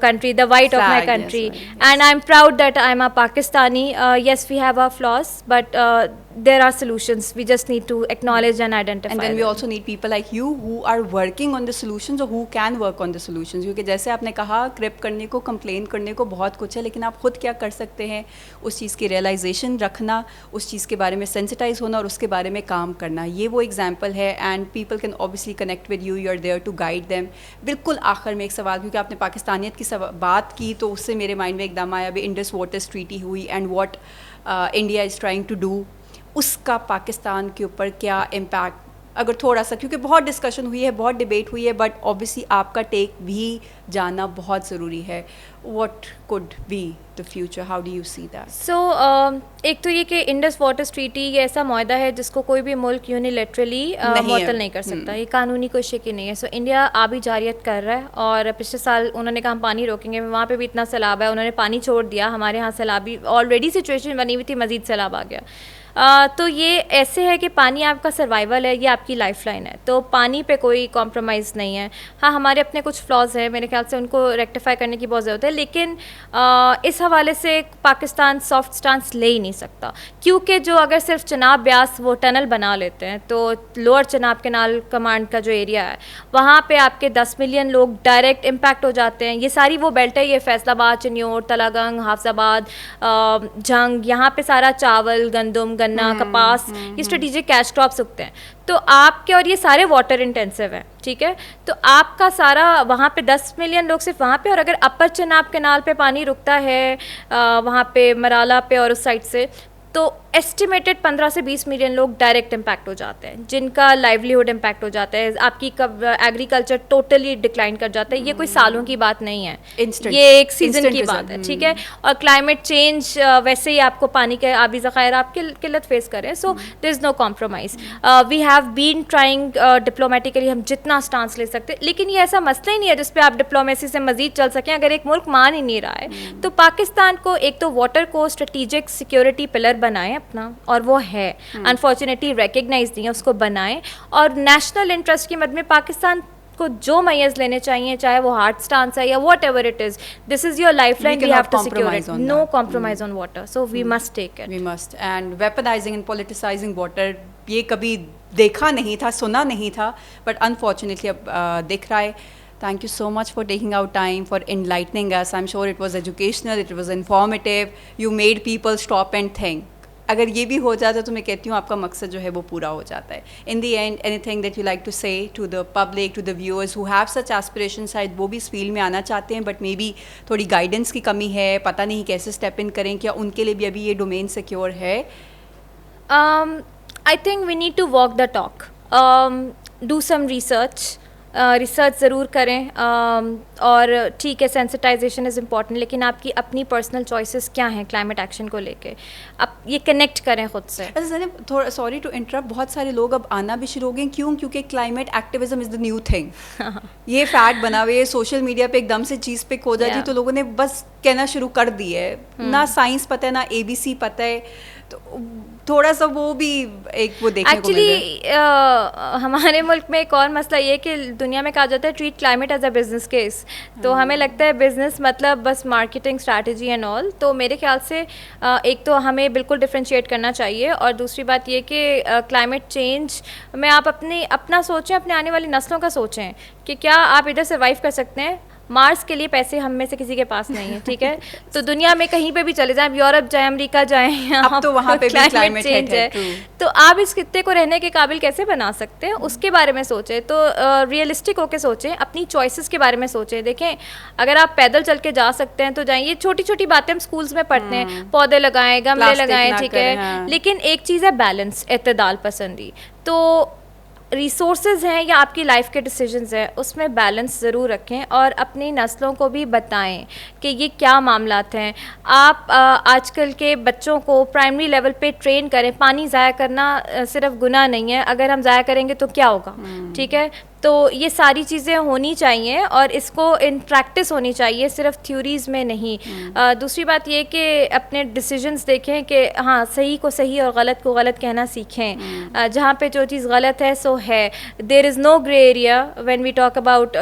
country, the white of my country, and I'm proud that I'm a Pakistani. Yes, we have our flaws, but there are solutions. We just need to acknowledge and identify. And then we also need people like you who are working on the solutions or who can work on the solutions. क्योंकि जैसे आपने कहा, क्रिप करने को, complain करने को बहुत कुछ है, लेकिन आप खुद क्या कर सकते हैं, उस चीज़ की रियलाइजेशन रखना, उस चीज़ के बारे में सेंसिटाइज होना और उसके बारे में काम करना, ये वो एग्जाम्पल है। And people can obviously connect with you, you are there to guide them. बिल्कुल आखिर में एक सवाल, क्योंकि आपने पाकिस्तानियत की बात की तो उससे मेरे माइंड में एकदम आया, अभी इंडस वाटर ट्रीटी हुई and what India is trying to do, उसका पाकिस्तान के ऊपर क्या इम्पैक्ट, अगर थोड़ा सा, क्योंकि बहुत डिस्कशन हुई है, बहुत डिबेट हुई है, बट ऑब्वियसली आपका टेक भी जानना बहुत ज़रूरी है। What could be the future, how do you see that? So एक तो ये कि इंडस वाटर ट्रीटी ये ऐसा मुआहदा है जिसको कोई भी मुल्क यूनिलेटरली मुअत्तल नहीं कर सकता, ये कानूनी कोई शिक नहीं है। सो इंडिया आबी जारियत कर रहा है और पिछले साल उन्होंने कहा हम पानी रोकेंगे, वहाँ पे भी इतना सैलाब है, उन्होंने पानी छोड़ दिया, हमारे यहाँ सैलाबी ऑलरेडी सिचुएशन बनी हुई थी, मज़ीद सैलाब आ गया। तो ये ऐसे है कि पानी आपका सर्वाइवल है, ये आपकी लाइफलाइन है, तो पानी पे कोई कॉम्प्रोमाइज़ नहीं है। हाँ, हमारे अपने कुछ फ्लॉज हैं, मेरे ख्याल से उनको रेक्टिफाई करने की बहुत ज़रूरत है, लेकिन इस हवाले से पाकिस्तान सॉफ्ट स्टांस ले ही नहीं सकता, क्योंकि जो अगर सिर्फ चनाब ब्यास वो टनल बना लेते हैं, तो लोअर चनाब कैनाल कमांड का जो एरिया है वहाँ पे आपके 10 मिलियन लोग डायरेक्ट इम्पैक्ट हो जाते हैं। ये सारी वो बेल्ट है, ये फैसलाबाद, चिन्योर, तलागंग, हाफजाबाद, जंग, यहाँ पे सारा चावल, गंदम, गन्ना, कपास, ये स्ट्रेटेजिक कैश क्रॉप्स उगते हैं। तो आपके, और ये सारे वाटर इंटेंसिव हैं, ठीक है, तो आपका सारा वहाँ पे 10 मिलियन लोग सिर्फ वहाँ पे, और अगर अपर चनाब कैनाल पे पानी रुकता है वहाँ पे मराला पे और उस साइड से, तो एस्टिमेटेड 15 से 20 मिलियन लोग डायरेक्ट इम्पैक्ट हो जाते हैं, जिनका लाइवलीहुड इम्पैक्ट हो जाता है, आपकी एग्रीकल्चर टोटली डिक्लाइन कर जाता है। ये कोई सालों की बात नहीं है, ये एक सीजन की बात है, ठीक है। और क्लाइमेट चेंज वैसे ही आपको पानी के आबी ज़खायर आपकी किल्लत फेस करें, so there is no compromise. We have been trying diplomatically, हम जितना स्टांस ले सकते, लेकिन ये ऐसा मसला ही नहीं है जिस पे आप डिप्लोमेसी से मजीद चल सकें। अगर एक मुल्क मान ही नहीं रहा है, तो पाकिस्तान को एक तो वाटर को स्ट्रेटेजिक सिक्योरिटी पिलर बनाएं अपना, और वो है अनफॉर्चुनेटली रिकग्नाइज नहीं है, उसको बनाएं, और नेशनल इंटरेस्ट की मद में पाकिस्तान को जो मैयर्स लेने चाहिए, चाहे वो हार्ड स्टांस है या whatever it is, this is your life line, we have to secure it, no compromise on water, so we must take it, we must. And weaponising and politicising water, ये कभी देखा नहीं था, सुना नहीं था, बट अनफॉर्चुनेटली अब दिख रहा है। Thank you so much for taking out time, for enlightening us. I'm sure it was educational, it was informative. You made people stop and think. अगर ये भी हो जाता तो मैं कहती हूँ आपका मकसद जो है वो पूरा हो जाता है। In the end, anything that you like to say to the public, to the viewers who have such aspirations, शायद वो भी इस फील्ड में आना चाहते हैं, बट मे बी थोड़ी गाइडेंस की कमी है, पता नहीं कैसे स्टेप इन करें, क्या उनके लिए भी अभी ये डोमेन सिक्योर है? I think we need to walk the talk, do some research, research ज़रूर करें, और ठीक है सेंसिटाइजेशन इज़ इम्पॉर्टेंट, लेकिन आपकी अपनी पर्सनल चॉइसेस क्या हैं क्लाइमेट एक्शन को लेके, आप ये कनेक्ट करें ख़ुद से। अच्छा ज़ैनब, थोड़ा सॉरी टू इंटरप्ट, बहुत सारे लोग अब आना भी शुरू हो गए, क्यों? क्योंकि climate activism is the new thing. ये फैक्ट बना हुए सोशल मीडिया पे एकदम से चीज़ पे खो जाती, तो लोगों ने बस कहना शुरू कर दी है, ना साइंस पता है, ना ABC पता है, तो थोड़ा सा वो भी एक वो देखने को मिल रहा है। एक्चुअली हमारे मुल्क में एक और मसला ये कि दुनिया में कहा जाता है treat climate as a business case, तो हमें लगता है बिजनेस मतलब बस मार्केटिंग स्ट्रैटेजी एंड ऑल। तो मेरे ख्याल से एक तो हमें बिल्कुल डिफ्रेंशिएट करना चाहिए, और दूसरी बात ये कि क्लाइमेट चेंज में आप अपना सोचें, अपने आने वाली नस्लों का सोचें कि क्या आप इधर सर्वाइव कर सकते हैं, मार्स के लिए पैसे हम में से किसी के पास नहीं है, ठीक है। तो दुनिया में कहीं पे भी चले जाएं, यूरोप जाएं, अमेरिका जाएं, अब तो वहाँ पे भी क्लाइमेट चेंज है। तो आप इस खित्ते को रहने के काबिल कैसे बना सकते हैं, उसके बारे में सोचें। तो रियलिस्टिक होकर सोचें, अपनी चॉइसेस के बारे में सोचें। देखें, अगर आप पैदल चल के जा सकते हैं तो जाएं। ये छोटी छोटी बातें हम स्कूल्स में पढ़ते हैं, पौधे लगाएं, गमले लगाएं, ठीक है। लेकिन एक चीज़ है बैलेंस, इत्तेदाल पसंदी। तो रिसोर्सेज हैं या आपकी लाइफ के डिसीजंस हैं, उसमें बैलेंस ज़रूर रखें और अपनी नस्लों को भी बताएं कि ये क्या मामलात हैं। आप आजकल के बच्चों को प्राइमरी लेवल पे ट्रेन करें। पानी ज़ाया करना सिर्फ गुनाह नहीं है, अगर हम ज़ाया करेंगे तो क्या होगा, ठीक है। तो ये सारी चीज़ें होनी चाहिए और इसको इन प्रैक्टिस होनी चाहिए, सिर्फ थ्योरीज़ में नहीं। दूसरी बात ये कि अपने डिसीजंस देखें कि हाँ, सही को सही और गलत को गलत कहना सीखें। जहाँ पे जो चीज़ गलत है सो है। There is no grey area when we talk about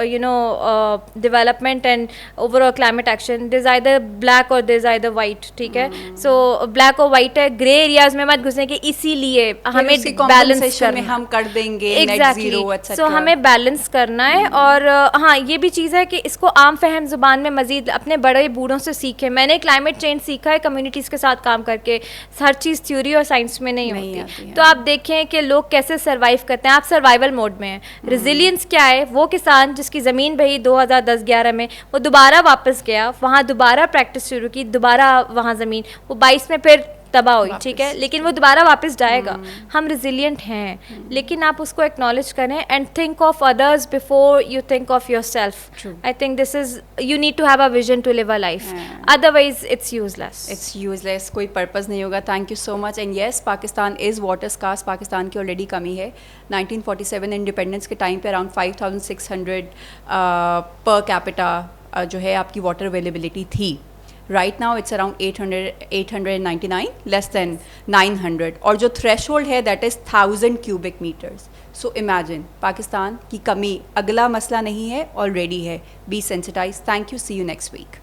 development and overall climate action. There is either black or there is either white, ठीक है। सो ब्लैक और वाइट है, ग्रे एरियाज में मत घुसने के, इसीलिए हमें बैलेंस करना, हम कर देंगे एग्जैक्टली। सो हमें बैलेंस करना है। और हाँ, ये भी चीज़ है कि इसको आम फहम ज़ुबान में मज़ीद अपने बड़े बूढ़ों से सीखें। मैंने क्लाइमेट चेंज सीखा है कम्युनिटीज़ के साथ काम करके। हर चीज़ थ्योरी और साइंस में नहीं होती। तो आप देखें कि लोग कैसे सर्वाइव करते हैं। आप सर्वाइवल मोड में हैं। रेजिलियंस क्या है? वो किसान जिसकी ज़मीन बही 2010-11 में, वो दोबारा वापस गया, वहाँ दोबारा प्रैक्टिस शुरू की, दोबारा वहाँ ज़मीन, वो 22 में फिर तबाह हुई, ठीक है, लेकिन वो दोबारा वापस जाएगा। हम रिजिलियंट हैं, लेकिन आप उसको एक्नॉलेज करें and think of others before you think of yourself. I think this is, you need to have a vision to live a life, otherwise it's useless, कोई पर्पज़ नहीं होगा। Thank you so much. And yes, Pakistan is water scarce. Pakistan की already कमी है। 1947 independence के time पे around 5600 per capita जो है आपकी वाटर अवेलेबिलिटी थी। Right now it's around 899, less than 900, और जो थ्रेशोल्ड है that is 1000 cubic metres. So imagine, Pakistan की कमी अगला मसला नहीं है, ऑलरेडी है। Be sensitize. Thank you, see you next week.